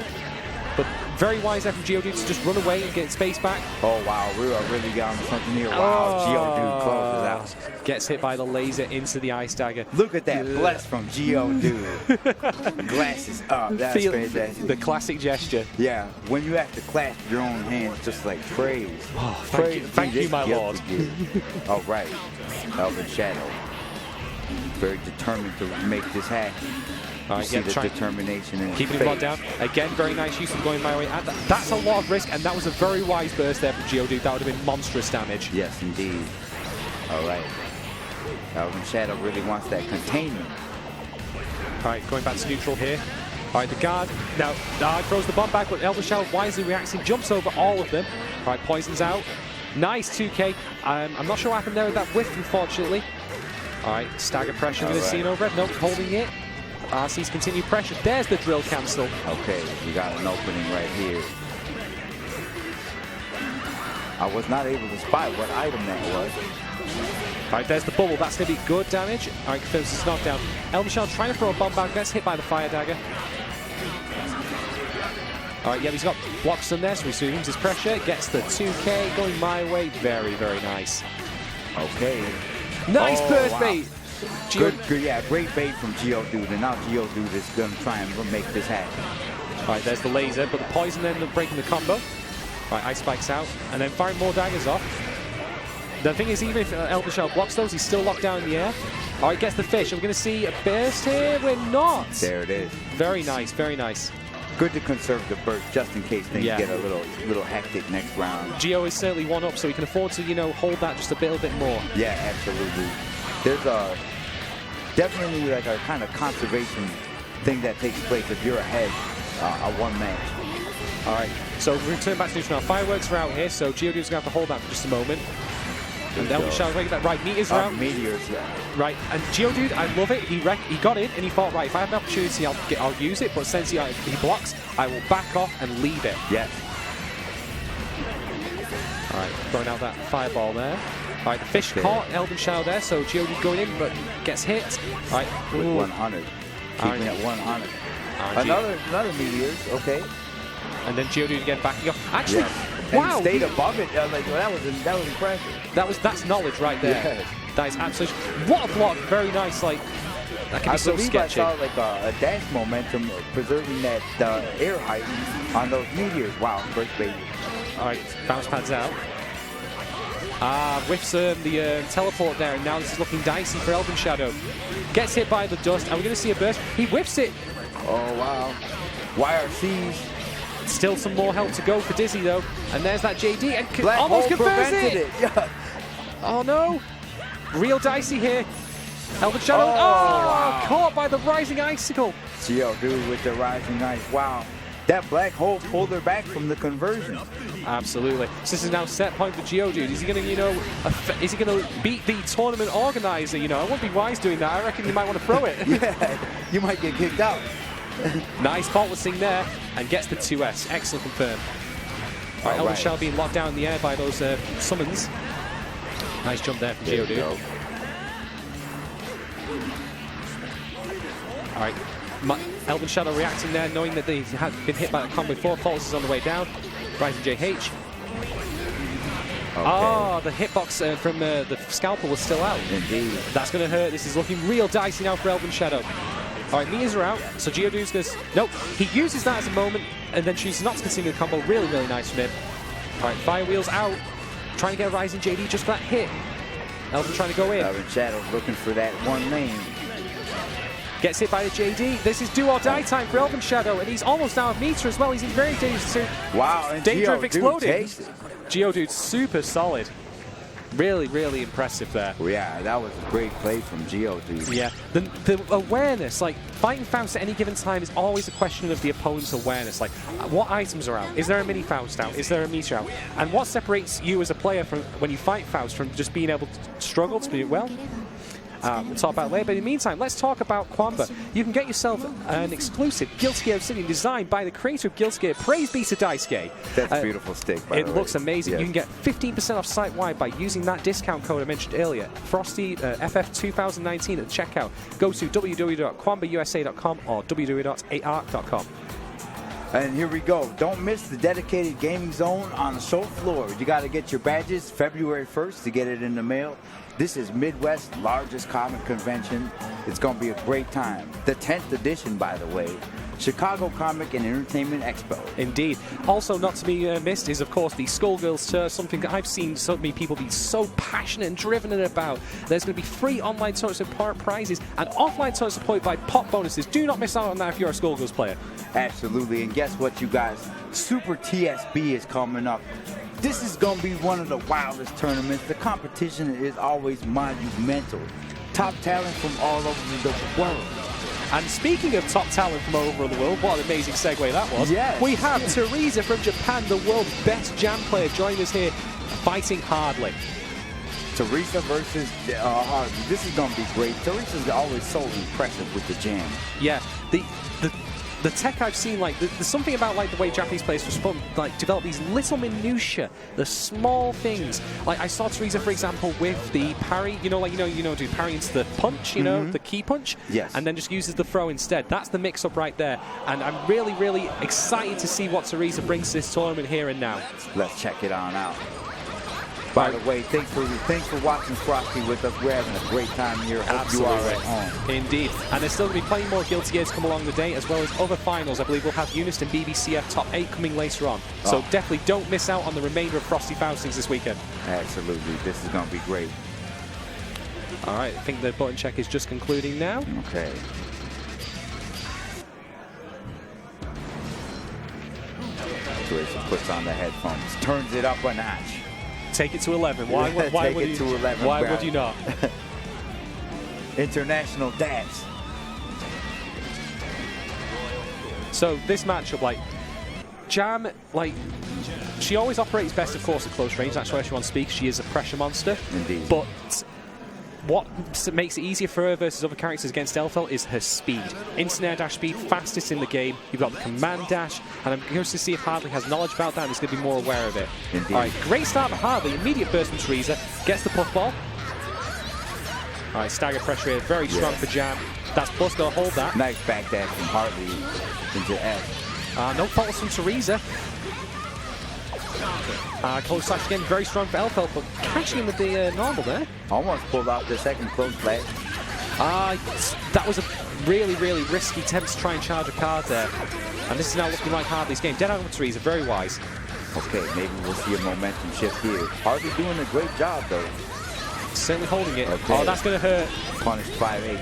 But very wise there from Geodude to just run away and get space back. Oh, wow, we are really getting something here. Wow, Geodude closes out. Gets hit by the laser into the Ice Dagger. Look at that bless from Geodude. Glasses up, that's fantastic. The classic gesture. Yeah, when you have to clasp your own hands just like praise. Oh, thank you, my lord. All right, ElvenShadow. Very determined to make this happen. All right, see the determination in keeping him locked down. Again, very nice use of going my way. That's a lot of risk, and that was a very wise burst there from Geodude. That would have been monstrous damage. Yes, indeed. All right. ElvenShadow really wants that containment. All right, going back to neutral here. All right, the guard now throws the bomb back, but ElvenShadow wisely reacts and jumps over all of them. All right, poisons out. Nice 2K. I'm not sure what happened there with that whiff, unfortunately. All right, stagger pressure going to see over it. Nope, holding it. RC's continued pressure. There's the drill cancel. Okay, we got an opening right here. I was not able to spot what item that was. All right, there's the bubble. That's going to be good damage. All right, confirms this knockdown. ElvenShadow trying to throw a bomb back. Gets hit by the fire dagger. All right, yeah, he's got blocks on there, so he resumes his pressure. Gets the 2K going my way. Very, very nice. Okay. Nice burst bait. Good, yeah, great bait from Geodude, and now Geodude is going to try and make this happen. All right, there's the laser, but the poison ended up breaking the combo. All right, Ice Spike's out, and then firing more daggers off. The thing is, even if ElvenShadow blocks those, he's still locked down in the air. All right, gets the fish. Are we going to see a burst here? We're not. There it is. Very nice, very nice. Good to conserve the burst just in case things get a little hectic next round. Geo is certainly one up, so he can afford to, hold that just a little bit more. Yeah, absolutely. There's definitely like a kind of conservation thing that takes place if you're ahead a one match. All right, so we return back to neutral now. Fireworks are out here, so Geodude's going to have to hold that for just a moment. And ElvenShadow making that right. Meteors are out. Meteors, yeah. Right, and Geodude, I love it. He got in and he thought, right, if I have an opportunity, I'll use it. But since he blocks, I will back off and leave it. Yes. All right, throwing out that fireball there. All right, the fish caught ElvenShadow there, so Geodude going in, but gets hit. All right, with 100, keeping at 100. Another meteors, okay. And then Geodude again backing up. Actually, yes. wow, and stayed above it. Like, well, that was impressive. That's knowledge right there. Yes. That is absolutely. What a block! Very nice. Like that can be so sketchy. I saw like a dash momentum preserving that air height on those meteors. Wow, great bait. All right, bounce pads out. Whiffs the teleport there, and now this is looking dicey for ElvenShadow. Gets hit by the dust, and we're going to see a burst. He whiffs it. Oh, wow. YRCs. Still some more help to go for Dizzy, though. And there's that JD, and almost confirms it. Yeah. Oh, no. Real dicey here. ElvenShadow. Wow. Caught by the rising icicle. Geodude with the rising ice. Wow. That black hole pulled her back from the conversion. Absolutely. So this is now set point for Geodude. Is he going to, is he going to beat the tournament organizer? I wouldn't be wise doing that. I reckon you might want to throw it. Yeah, you might get kicked out. Nice faultlessing there, and gets the 2S. Excellent confirm. All right, ElvenShadow being locked down in the air by those summons. Nice jump there from Geodude. All right. ElvenShadow reacting there, knowing that they had been hit by a combo before. Faust is on the way down. Rising JH. Oh, the hitbox from the scalpel was still out. Indeed. That's going to hurt. This is looking real dicey now for ElvenShadow. All right, Mia's are out, so Geodude's going to... Nope, he uses that as a moment, and then chooses not to continue the combo. Really, really nice from him. All right, Fire Wheel's out. Trying to get a Rising JD just for that hit. Elven trying to go in. ElvenShadow looking for that one lane. Gets hit by the JD. This is do or die time for ElvenShadow, and he's almost out of meter as well. He's in very dangerous. Wow, and danger of exploding. Geodude Geodude's super solid. Really, really impressive there. Well, yeah, that was a great play from Geodude. Yeah, the awareness, like fighting Faust at any given time is always a question of the opponent's awareness. Like, what items are out? Is there a mini Faust out? Is there a meter out? And what separates you as a player from when you fight Faust from just being able to struggle to do it well? We'll talk about it later, but in the meantime, let's talk about Kwamba. You can get yourself an exclusive Guilty Gear Obsidian designed by the creator of Guilty Gear. Praise be to Daisuke. That's a beautiful stick, by the way. It looks amazing. Yes. You can get 15% off site-wide by using that discount code I mentioned earlier, Frosty FF2019 at the checkout. Go to www.kwambausa.com or www.arc.com. And here we go. Don't miss the dedicated gaming zone on the show floor. You got to get your badges February 1st to get it in the mail. This is Midwest's largest comic convention. It's going to be a great time. The 10th edition, by the way. Chicago Comic and Entertainment Expo. Indeed. Also not to be missed is, of course, the Skullgirls Tour, something that I've seen so many people be so passionate and driven about. There's going to be free online tournaments with prizes and offline tournaments supported by pop bonuses. Do not miss out on that if you're a Skullgirls player. Absolutely. And guess what, you guys? Super TSB is coming up. This is going to be one of the wildest tournaments. The competition is always monumental. Top talent from all over the world. And speaking of top talent from all over the world, what an amazing segue that was. Yes. We have Teresa from Japan, the world's best jam player, joining us here, fighting hardly. Teresa versus Hardly. This is going to be great. Teresa's always so impressive with the jam. Yeah, the tech I've seen, like there's something about like the way Japanese players respond, like develop these little minutiae, the small things. Like I saw Teresa, for example, with the parry. Do parry into the punch, the key punch. Yes. And then just uses the throw instead. That's the mix-up right there. And I'm really, really excited to see what Teresa brings to this tournament here and now. Let's check it on out. By the way, thanks for watching Frosty with us. We're having a great time here. Hope Absolutely. you are at home. Indeed. And there's still going to be plenty more Guilty Gears come along the day, as well as other finals. I believe we'll have Unist and BBCF Top 8 coming later on. So definitely don't miss out on the remainder of Frosty Faustings this weekend. Absolutely. This is going to be great. All right. I think the button check is just concluding now. Okay. Teresa puts on the headphones, turns it up a notch. Take it to 11. Why would you not? International dance. So this matchup, like Jam, like she always operates best, of course, at close range. That's where she wants to speak. She is a pressure monster. Indeed. But what makes it easier for her versus other characters against Elphelt is her speed. Instant air dash speed, fastest in the game. You've got the command dash, and I'm curious to see if Hardly has knowledge about that and is going to be more aware of it. Indeed. All right, great start for Hardly. Immediate burst from Teresa. Gets the puffball. All right, stagger pressure here. Very strong for Jam. That's plus, going to hold that. Nice back dash from Hardly into F. No faults from Teresa. Close slash again, very strong for Elphelt, but catching him with the normal there. Almost pulled out the second close flash. That was a really, really risky attempt to try and charge a card there. And this is now looking like Hardly's game. Dead out of Teresa, very wise. Okay, maybe we'll see a momentum shift here. Hardly doing a great job, though. Certainly holding it. Okay. Oh, that's going to hurt. Punish 5H.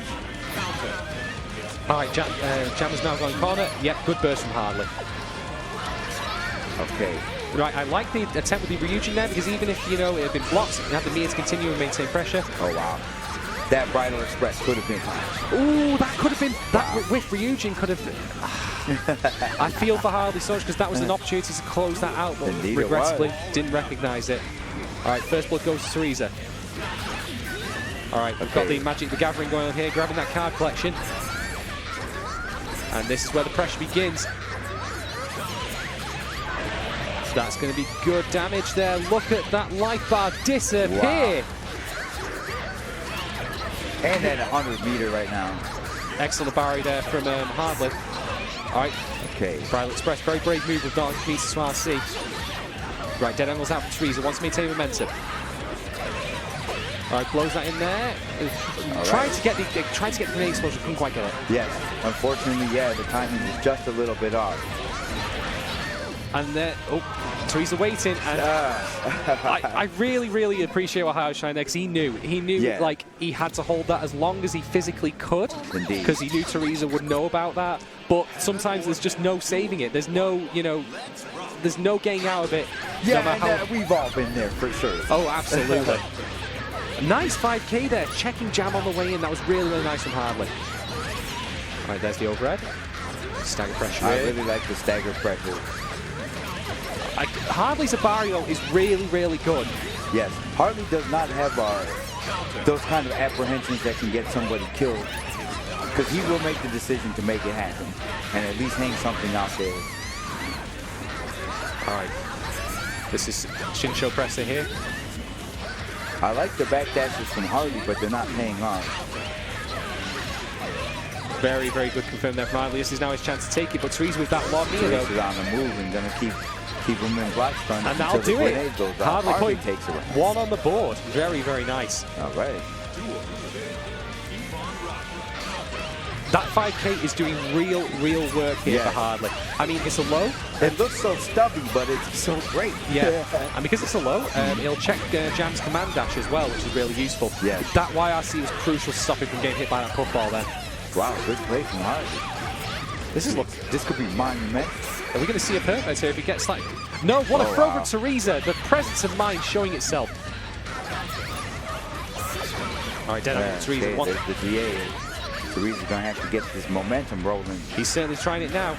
All right, Jam is now going corner. Yep, good burst from Hardly. Okay. Right, I like the attempt with the Ryujin there, because even if, it had been blocked, you have the Mia to continue and maintain pressure. Oh, wow. That Bridal Express could have been punished. Ooh, that could have been, that with Ryujin could have, I feel for Hardly so much, because that was an opportunity to close that out, but Indeed regrettably didn't recognize it. All right, first blood goes to Teresa. All right, we've got the Magic the Gathering going on here, grabbing that card collection. And this is where the pressure begins. That's going to be good damage there. Look at that life bar disappear. Wow. And at 100 meter right now. Excellent barrier there from Hardly. All right. Okay. Bridal Express, very brave move with Dark Piece to RC. Right, dead angle's out from Teresa. Wants to maintain momentum. All right, blows that in there. Trying to get the grenade explosion. Couldn't quite get it. Yes. Unfortunately, yeah, the timing is just a little bit off. And then, Teresa waiting, and I really, really appreciate what Haehyun shine there, because he knew, like, he had to hold that as long as he physically could, because he knew Teresa would know about that. But sometimes there's just no saving it. There's no, you know, there's no getting out of it. Yeah, no and, we've all been there for sure. Oh, absolutely. Nice 5K there, checking jam on the way in. That was really, really nice from Hardly. All right, there's the overhead. Stagger pressure. I really like the stagger pressure. Hardly's Abari, though, is really, really good. Yes, Hardly does not have those kind of apprehensions that can get somebody killed, because he will make the decision to make it happen and at least hang something out there. All right, this is Shinsho presser here. I like the back dashes from Hardly, but they're not paying off. Very, very good confirmed there from Hardly. This is now his chance to take it, but Teresa with that long knee, though. Teresa's on the move and going to keep him in block stun. And that'll do it. Hardly takes it. One on the board. Very, very nice. All right. That 5K is doing real work here for Hardly. I mean, it's a low. It looks so stubby, but it's so great. Yeah, and because it's a low, he'll check Jam's command dash as well, which is really useful. Yeah. That YRC was crucial to stop him from getting hit by that puffball then. Wow, good play from Hardly. This could be monumental. Are we going to see a perfect here if he gets like... No, what a throw from Teresa. The presence of mind showing itself. All right, dead on Teresa. Okay, the DA. Teresa's going to have to get this momentum rolling. He's certainly trying it now.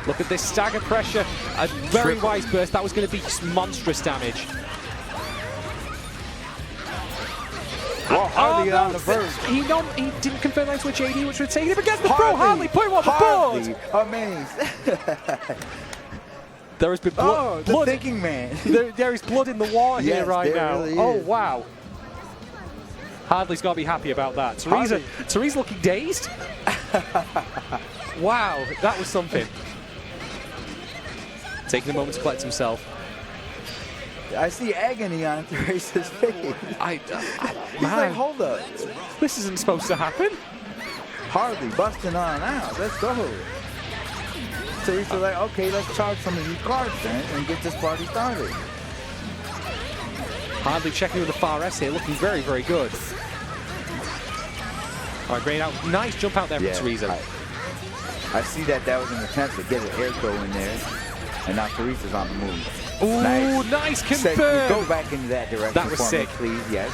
Look at this stagger pressure. A very wise burst. That was going to be monstrous damage. Well, Hardly on the verge. He didn't confirm that to a JD, which would take it against the pro. Hardly put him on the board. Amazing. There has been blood. The thinking man. There is blood in the water here right now. Really oh, wow. Hardly's got to be happy about that. Teresa looking dazed. Wow, that was something. Taking a moment to collect himself. I see agony on Teresa's face. He's like, hold up. This isn't supposed to happen. Hardly busting on out. Let's go. Teresa's like, okay, let's charge some of these cards then and get this party started. Hardly checking with the far S here, looking very, very good. All right, great out. Nice jump out there from Teresa. I see that was an attempt to get an air throw in there, and now Teresa's on the move. Ooh, nice confirm. Go back into that direction. That was sick. Me, please, yes.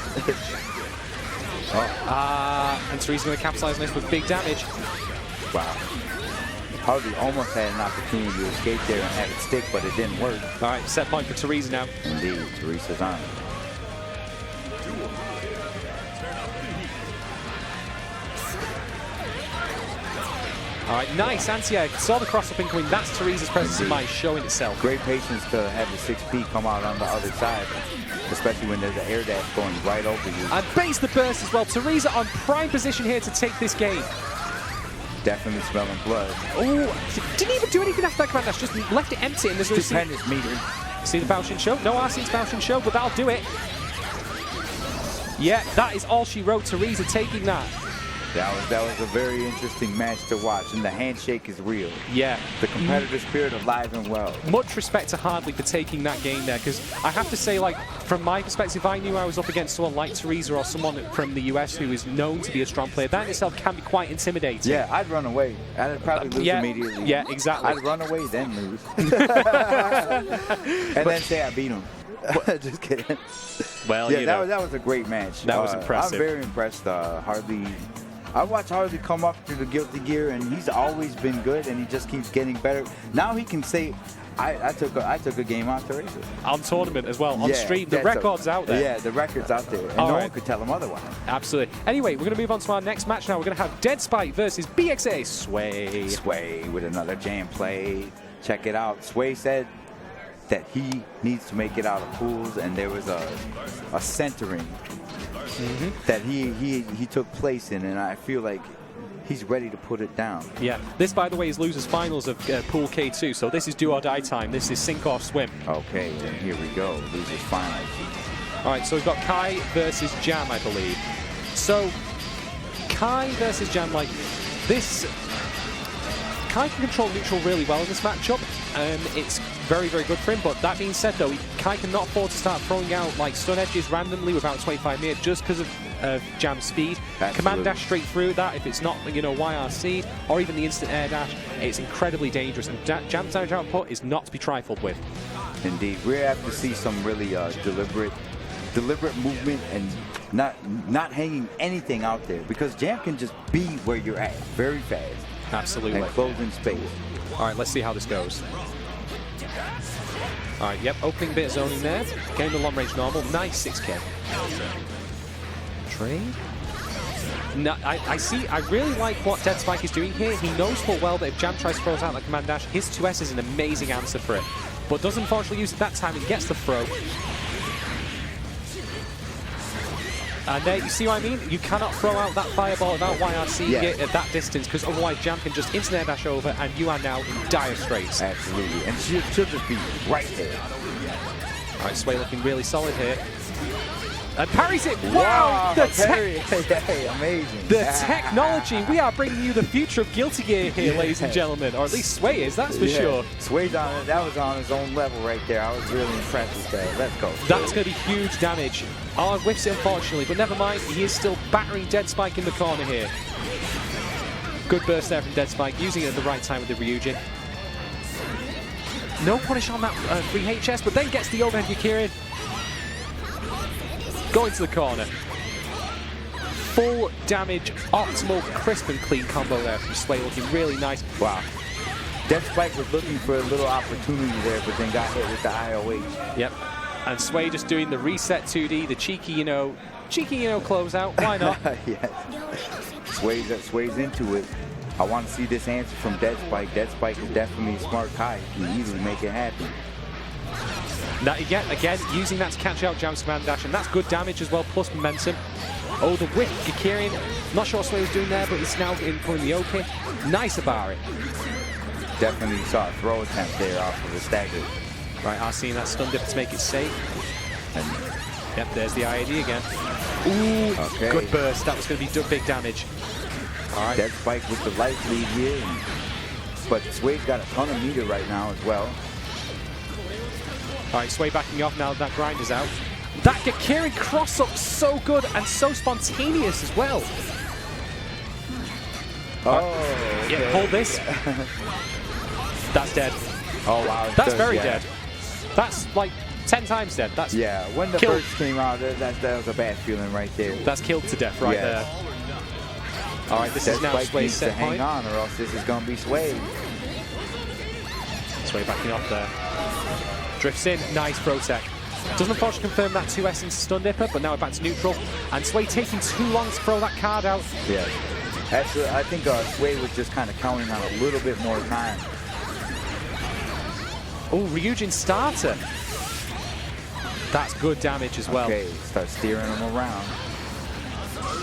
And Teresa's going to capitalize on this with big damage. Wow. Hardly almost had an opportunity to escape there and have it stick, but it didn't work. All right, set point for Teresa now. Indeed, Teresa's on. All right, nice anti-air. Saw the cross-up incoming. That's Teresa's presence of mind showing itself. Great patience to have the 6P come out on the other side, especially when there's an air dash going right over you. And base the burst as well. Teresa on prime position here to take this game. Definitely smelling blood. Oh, didn't even do anything after that command dash. Just left it empty. And there's stupendous meter. See the Fausting show? No RC's Fausting show, but that'll do it. Yeah, that is all she wrote. Teresa taking that. That was a very interesting match to watch, and the handshake is real. Yeah. The competitive spirit alive and well. Much respect to Hardly for taking that game there, because I have to say, like, from my perspective, I knew I was up against someone like Teresa or someone from the US who is known to be a strong player. That in itself can be quite intimidating. Yeah, I'd run away. I'd probably lose immediately. Yeah, exactly. I'd run away, then lose. And then say I beat him. Just kidding. Well, yeah, that was a great match. That was impressive. I'm very impressed. Hardly. I watched Hardly come up through the Guilty Gear, and he's always been good, and he just keeps getting better. Now he can say, I took a game on Teresa. On tournament as well, on stream. The record's out there. Yeah, the record's out there, and no one could tell him otherwise. Absolutely. Anyway, we're going to move on to our next match now. We're going to have Dead Spite versus BXA Sway. Sway with another jam play. Check it out. Sway said that he needs to make it out of pools, and there was a centering that he took place in, and I feel like he's ready to put it down. Yeah. This, by the way, is losers finals of Pool K2, so this is do or die time. This is sink or swim. Okay, then here we go. Losers finals. All right, so we've got Kai versus Jam, I believe. So, Kai versus Jam, like, this... Kai can control neutral really well in this matchup. It's very, very good for him, but that being said, though, Kai cannot afford to start throwing out, like, stun edges randomly without 25 minutes just because of Jam's speed. Absolutely. Command dash straight through that, if it's not, you know, YRC, or even the instant air dash, it's incredibly dangerous, and Jam's damage output is not to be trifled with. Indeed. We have to see some really deliberate movement and not hanging anything out there, because Jam can just be where you're at very fast. Absolutely. And closing space. All right, let's see how this goes. All right, yep, opening bit of zoning there. Getting the long range normal. Nice 6K. Trade. No, I really like what Dead Spike is doing here. He knows full well that if Jam tries to throw out that command dash, his 2S is an amazing answer for it. But doesn't unfortunately use it that time. He gets the throw. And there, you see what I mean? You cannot throw out that fireball without YRC at that distance, because otherwise Jam can just instant air dash over, and you are now in dire straits. Absolutely, and she'll just be right there. All right, Sway looking really solid here. And parries it! Wow! The amazing. The technology! We are bringing you the future of Guilty Gear here, ladies and gentlemen. Or at least Sway is, that's for sure. Sway's on it. That was on his own level right there. I was really impressed with that. Let's go. That's going to be huge damage. Oh, whiffs it, unfortunately, but never mind. He is still battering Dead Spike in the corner here. Good burst there from Dead Spike, using it at the right time with the Ryujin. No punish on that free HS, but then gets the overhead Yakirin. Going to the corner. Full damage, optimal, crisp and clean combo there from Sway, looking really nice. Wow. Dead Spike was looking for a little opportunity there, but then got hit with the IOH. Yep. And Sway just doing the reset 2D, the cheeky, you know, closeout. Why not? Yes. Sway's into it. I want to see this answer from Dead Spike. Dead Spike is definitely a smart guy. He can easily make it happen. Now again, using that to catch out Jam's command dash, and that's good damage as well, plus momentum. Oh, the whip, Yakirin. Not sure what Sway was doing there, but he's now pulling the OK. Nice Abari. Definitely saw a throw attempt there off of the stagger. Right, RCing that stun dip to make it safe. And yep, there's the IAD again. Ooh, okay. Good burst. That was going to be big damage. All right. Dead Spike with the life lead here. But Sway's got a ton of meter right now as well. All right, Sway backing off now that grind is out. That Yakirin cross-up, so good and so spontaneous as well. Oh, okay. Yeah, hold this. That's dead. Oh, wow. That's very dead. That's like 10 times dead. That's when the killed. first came out, that was a bad feeling right there. That's killed to death right there. All right, this is now Sway's set point. Hang on, or else this is going to be Sway. Sway backing off there. Drifts in, nice pro tech. Doesn't unfortunately confirm that 2S into stun dipper, but now we're back to neutral. And Sway taking too long to throw that card out. Yeah. Actually, I think Sway was just kind of counting on a little bit more time. Oh, Ryujin starter. That's good damage as well. Okay, start steering him around.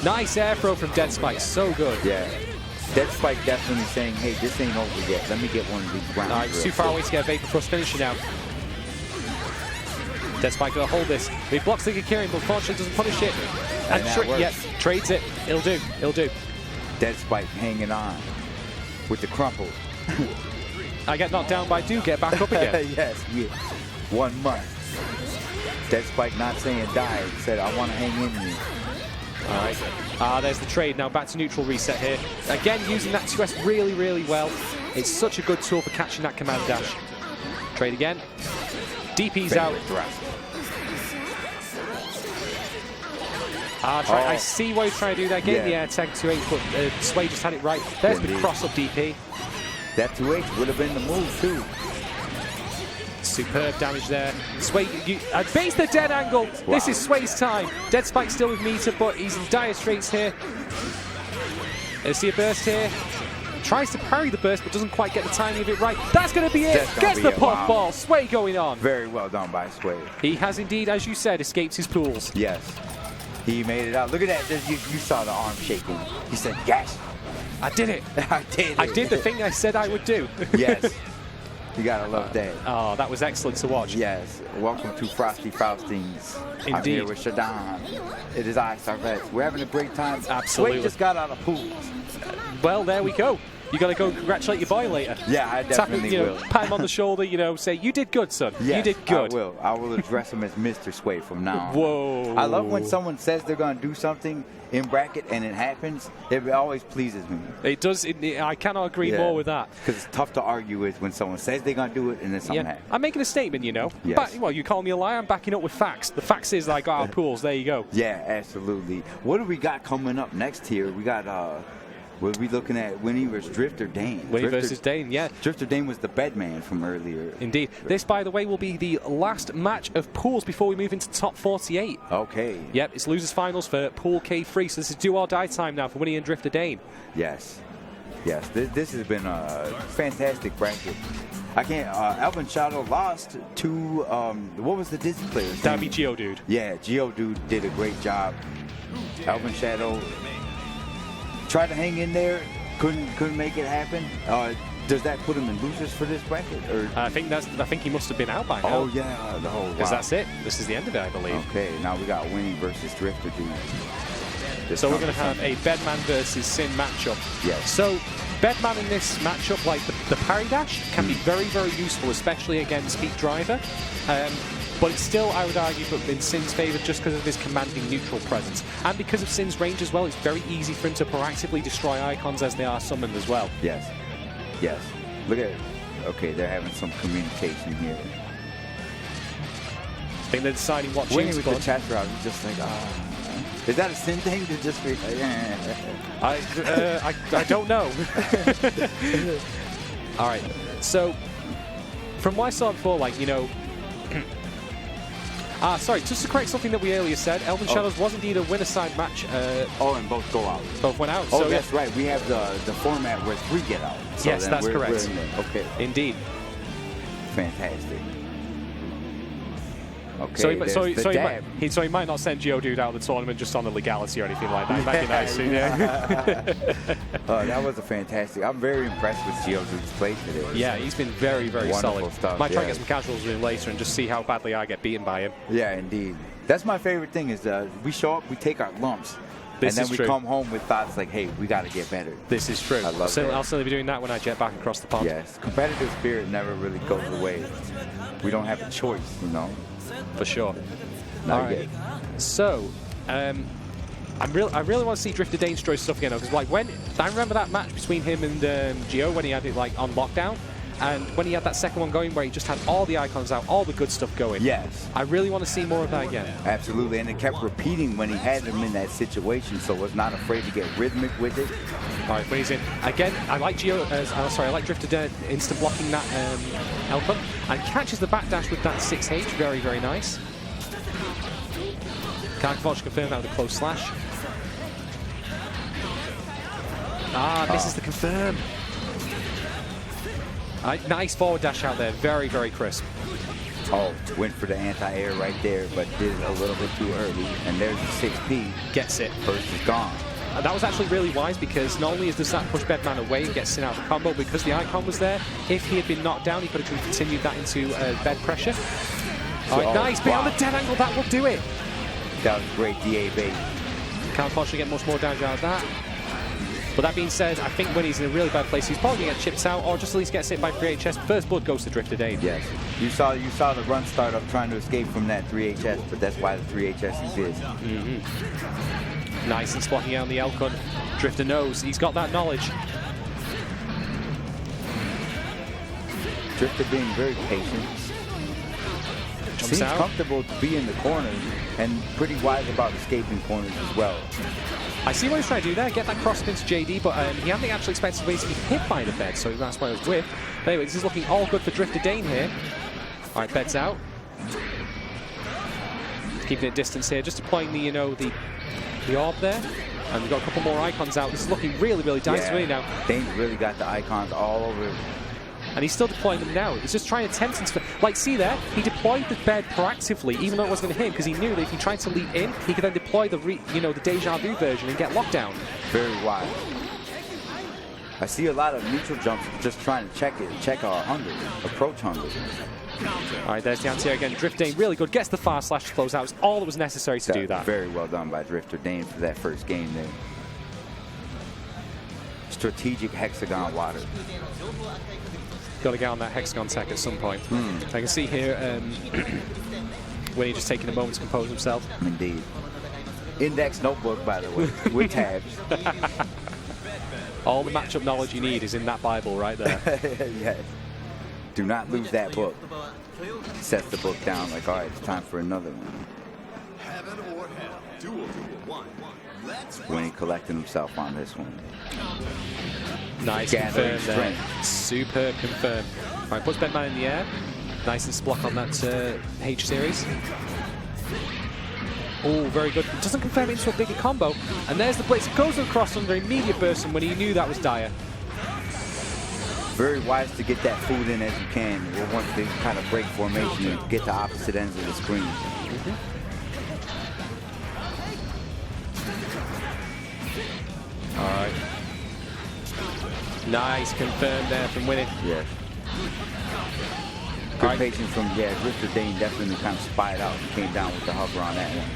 Nice air throw from Dead Spike, so good. Yeah. Dead Spike definitely saying, hey, this ain't over yet. Let me get one of these rounds. All right, it's too far away to get a Vapor Thrust finisher now. Dead Spike gonna hold this. He blocks the Yakirin, but unfortunately doesn't punish it. And trades it. It'll do. It'll do. Dead Spike hanging on with the crumple. I get knocked down, but I do get back up again. Yes, yeah. 1 month. Dead Spike not saying die. He said, I want to hang in you. All right. There's the trade. Now back to neutral reset here. Again, using that 2S really, really well. It's such a good tool for catching that command dash. Trade again. DP's out. I see what he's trying to do there. Getting the air tag 2H, but Sway just had it right. There's the cross-up DP. That 2H would have been the move, too. Superb damage there. Sway, base the dead angle. Wow. This is Sway's time. Dead Spike still with meter, but he's in dire straits here. Let's see a burst here. Tries to parry the burst, but doesn't quite get the timing of it right. That's going to be it. Gets the puffball. Sway going on. Very well done by Sway. He has indeed, as you said, escaped his pools. Yes. He made it out. Look at that. You saw the arm shaking. He said, yes. I did it. I did it. I did the thing I said I would do. Yes. You gotta love that. Oh, that was excellent to watch. Yes. Welcome to Frosty Faustings. I'm Indeed. here with Shadon. It is I, Sarvests. We're having a great time. Absolutely. Sway just got out of pool. Well, there we go. You got to go congratulate your boy later. Yeah, I definitely Tap him, will. pat him on the shoulder, say, you did good, son. Yes, you did good. I will address him as Mr. Sway from now on. Whoa. I love when someone says they're going to do something in bracket and it happens. It always pleases me. It does. I cannot agree more with that. Because it's tough to argue with when someone says they're going to do it and then something happens. I'm making a statement, Yes. Well, you call me a liar, I'm backing up with facts. The facts is that I got our pools. There you go. Yeah, absolutely. What do we got coming up next here? We got, what are we looking at? Winnie versus DrifterDane. Winnie versus Dane, yeah. DrifterDane was the Bedman from earlier. Indeed. This, by the way, will be the last match of pools before we move into top 48. Okay. Yep, it's losers finals for Pool K3, so this is do or die time now for Winnie and DrifterDane. Yes. Yes, this has been a fantastic bracket. I can't, ElvenShadow lost to, what was the Disney player? That'd be Geodude. Yeah, Geodude did a great job. ElvenShadow tried to hang in there, couldn't make it happen. Does that put him in losers for this bracket? Or I think he must have been out by now. oh yeah, Because that's it. This is the end of it, I believe. Okay, now we got Winnie versus DrifterDane. So we're going to have a Bedman versus Sin matchup. Yes. So Bedman in this matchup, like the parry dash, can be very, very useful, especially against Peak Driver. But it's still, I would argue, in Sin's favour just because of his commanding neutral presence. And because of Sin's range as well, it's very easy for him to proactively destroy icons as they are summoned as well. Yes. Yes. Look at it. Okay, they're having some communication here. I think they're deciding what Winnie tunes with the chat route, he's just like, is that a Sin thing to just be I don't know. All right. So, from what I saw before, sorry, just to correct something that we earlier said, ElvenShadows was indeed a winner-side match. and both go out. Both went out. Oh, so that's right. We have the format where 3 get out. So yes, then that's we're correct. Okay. Indeed. Fantastic. Okay, So he might not send Geodude out of the tournament just on the legality or anything like that. That'd be nice. That was a fantastic. I'm very impressed with Geodude's play today. Yeah, he's been very, very Wonderful solid. stuff, Might try and get some casuals with him later and just see how badly I get beaten by him. Yeah, indeed. That's my favorite thing is we show up, we take our lumps, and then we come home with thoughts like, hey, we got to get better. This is true. I love that. I'll certainly be doing that when I jet back across the pond. Yes, competitive spirit never really goes away. We don't have a choice, For sure. Not All right. yet. So, I really want to see DrifterDane destroy stuff again, because when I remember that match between him and Geo when he had it on lockdown, and when he had that second one going where he just had all the icons out, all the good stuff going. Yes. I really want to see more of that again. Absolutely, and it kept repeating when he had him in that situation, so was not afraid to get rhythmic with it. All right, when he's in again, I like I like DrifterDane instant blocking that Elphelt, and catches the backdash with that 6H. Very, very nice. Can't confirm that with a close slash. Misses the confirm. Nice forward dash out there. Very, very crisp. Oh, went for the anti-air right there, but did it a little bit too early. And there's the 6P. Gets it. First is gone. That was actually really wise, because not only does that push Bedman away and get Sin out of the combo, because the icon was there, if he had been knocked down, he could have continued that into bed pressure. All right, nice bit on the dead angle. That will do it. That was great DA bait. Can't possibly get much more damage out of that. But that being said, I think when he's in a really bad place, he's probably going to get chipped out, or just at least gets hit by 3HS. First blood goes to DrifterDane. Yes. You saw the run start up trying to escape from that 3HS, but that's why the 3HS exists. Nice and spotting out on the Elcon. Drifter knows. He's got that knowledge. Drifter being very patient. Seems comfortable to be in the corner and pretty wise about escaping corners as well. I see what he's trying to do there, get that cross into JD, but he hadn't actually expected to be hit by the bed, so that's why it was with. But anyway, this is looking all good for DrifterDane here. All right, bed's out. Keeping it distance here, just deploying the, the orb there. And we've got a couple more icons out. This is looking really, really dicey now. Dane's really got the icons all over. And he's still deploying them now. He's just trying to tempt him to... Like, see there? He deployed the bed proactively, even though it wasn't going to hit him, because he knew that if he tried to leap in, he could then deploy the, the deja vu version and get locked down. Very wise. I see a lot of neutral jumps just trying to check our 100, approach 100. All right, there's the anti-air again. DrifterDane really good. Gets the fast slash to close out. It's all that was necessary to do that. Very well done by DrifterDane for that first game there. Strategic hexagon water. Got to get on that hexagon tech at some point. I can see here when he's just taking a moment to compose himself. Indeed. Index notebook, by the way, with tabs. All the matchup knowledge you need is in that Bible right there. Yes. Do not lose that book. Sets the book down like, all right, it's time for another one. When he collected himself on this one. Nice confirm there. Superb confirm. All right, puts Bedman in the air. Nice and block on that H series. Oh, very good. Doesn't confirm into a bigger combo. And there's the blitz. Goes across under immediate burst, and when he knew that was dire. Very wise to get that food in as you can. Once they kind of break formation and get to opposite ends of the screen. All right. Nice confirm there from Winning. Yes. Good patience from, DrifterDane definitely kind of spied out and came down with the hover on that one.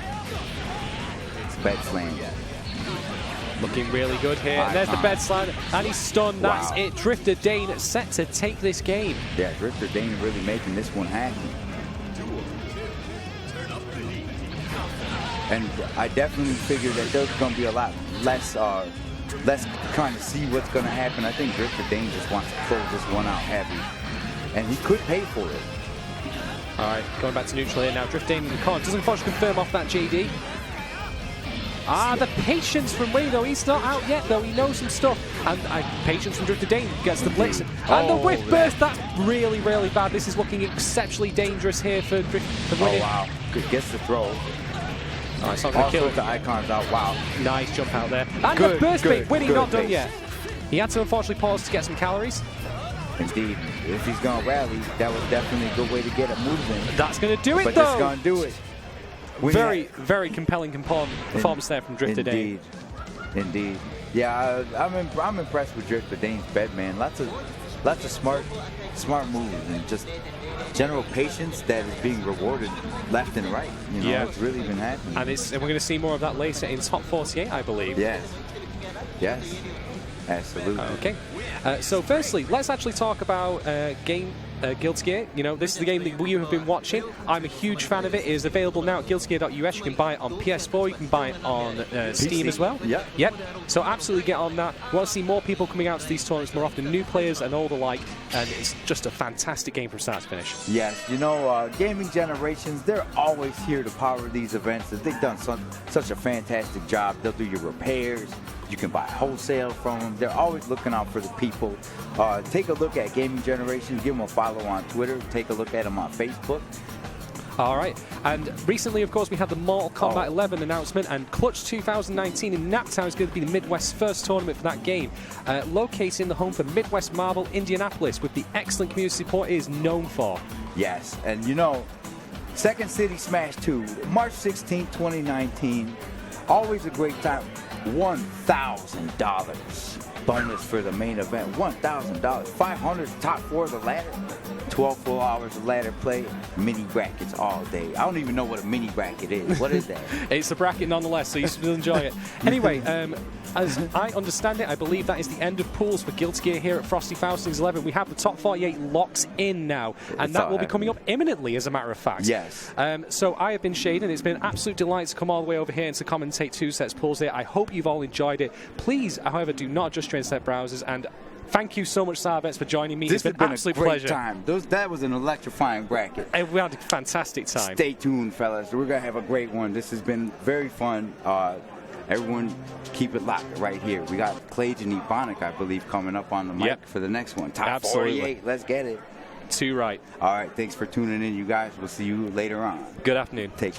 Bed slam. Looking really good here. And there's the bed slam, and he's stunned. That's it. DrifterDane set to take this game. Yeah, DrifterDane really making this one happen. And I definitely figured that there's going to be a lot less trying to see what's going to happen. I think DrifterDane just wants to close this one out heavy. And he could pay for it. All right, going back to neutral here now. DrifterDane in the corner. Doesn't unfortunately confirm off that JD. The patience from Winnie, though. He's not out yet, though. He knows some stuff. And patience from DrifterDane gets the blitz. And the whiff burst. That's really, really bad. This is looking exceptionally dangerous here for Winnie. Oh, wow. Gets the throw. Oh, it's not going to kill him. The icons out. Wow. Nice jump out there. And the burst bait. Winnie not done yet. He had to unfortunately pause to get some calories. Indeed. If he's going to rally, that was definitely a good way to get it moving. That's going to do it, but though. But that's going to do it. Very compelling performance there from DrifterDane. Indeed. Yeah, I'm impressed with DrifterDane's Bedman. Lots of smart moves and just general patience that is being rewarded left and right. You know, it's really been happening. And we're going to see more of that later in top 48, I believe. Yes. Absolutely. Okay. So firstly, let's actually talk about Guilty Gear. You know, this is the game that you have been watching. I'm a huge fan of it. It is available now at guiltygear.us. You can buy it on PS4. You can buy it on Steam as well. Yep. So absolutely get on that. We want to see more people coming out to these tournaments more often, new players and all the like. And it's just a fantastic game from start to finish. Yes. You know, Gaming Generations, they're always here to power these events. They've done such a fantastic job. They'll do your repairs. You can buy wholesale from them. They're always looking out for the people. Take a look at Gaming Generations. Give them a follow on Twitter. Take a look at them on Facebook. All right. And recently, of course, we had the Mortal Kombat 11 announcement, and Clutch 2019 in Naptown is going to be the Midwest's first tournament for that game, located in the home for Midwest Marvel, Indianapolis, with the excellent community support it is known for. Yes. And, you know, Second City Smash 2, March 16, 2019. Always a great time. $1,000 bonus for the main event. $1,000. $500 top 4 of the ladder. 12 full hours of ladder play. Mini brackets all day. I don't even know what a mini bracket is. What is that? It's a bracket nonetheless, so you should enjoy it. Anyway, as I understand it, I believe that is the end of pools for Guilty Gear here at Frosty Faustings 11. We have the top 48 locks in now, and that will be coming up imminently, as a matter of fact. Yes. So I have been Shadon. It's been an absolute delight to come all the way over here and to commentate 2 sets pools here. I hope you've all enjoyed it. Please, however, do not just train set browsers, and thank you so much, Sarvests, for joining me. It's been an absolute pleasure. Time. That was an electrifying bracket. And we had a fantastic time. Stay tuned, fellas. We're going to have a great one. This has been very fun. Everyone, keep it locked right here. We got Clage and Ebonic, I believe, coming up on the mic for the next one. Top 48. Let's get it. Too right. All right. Thanks for tuning in, you guys. We'll see you later on. Good afternoon. Take care.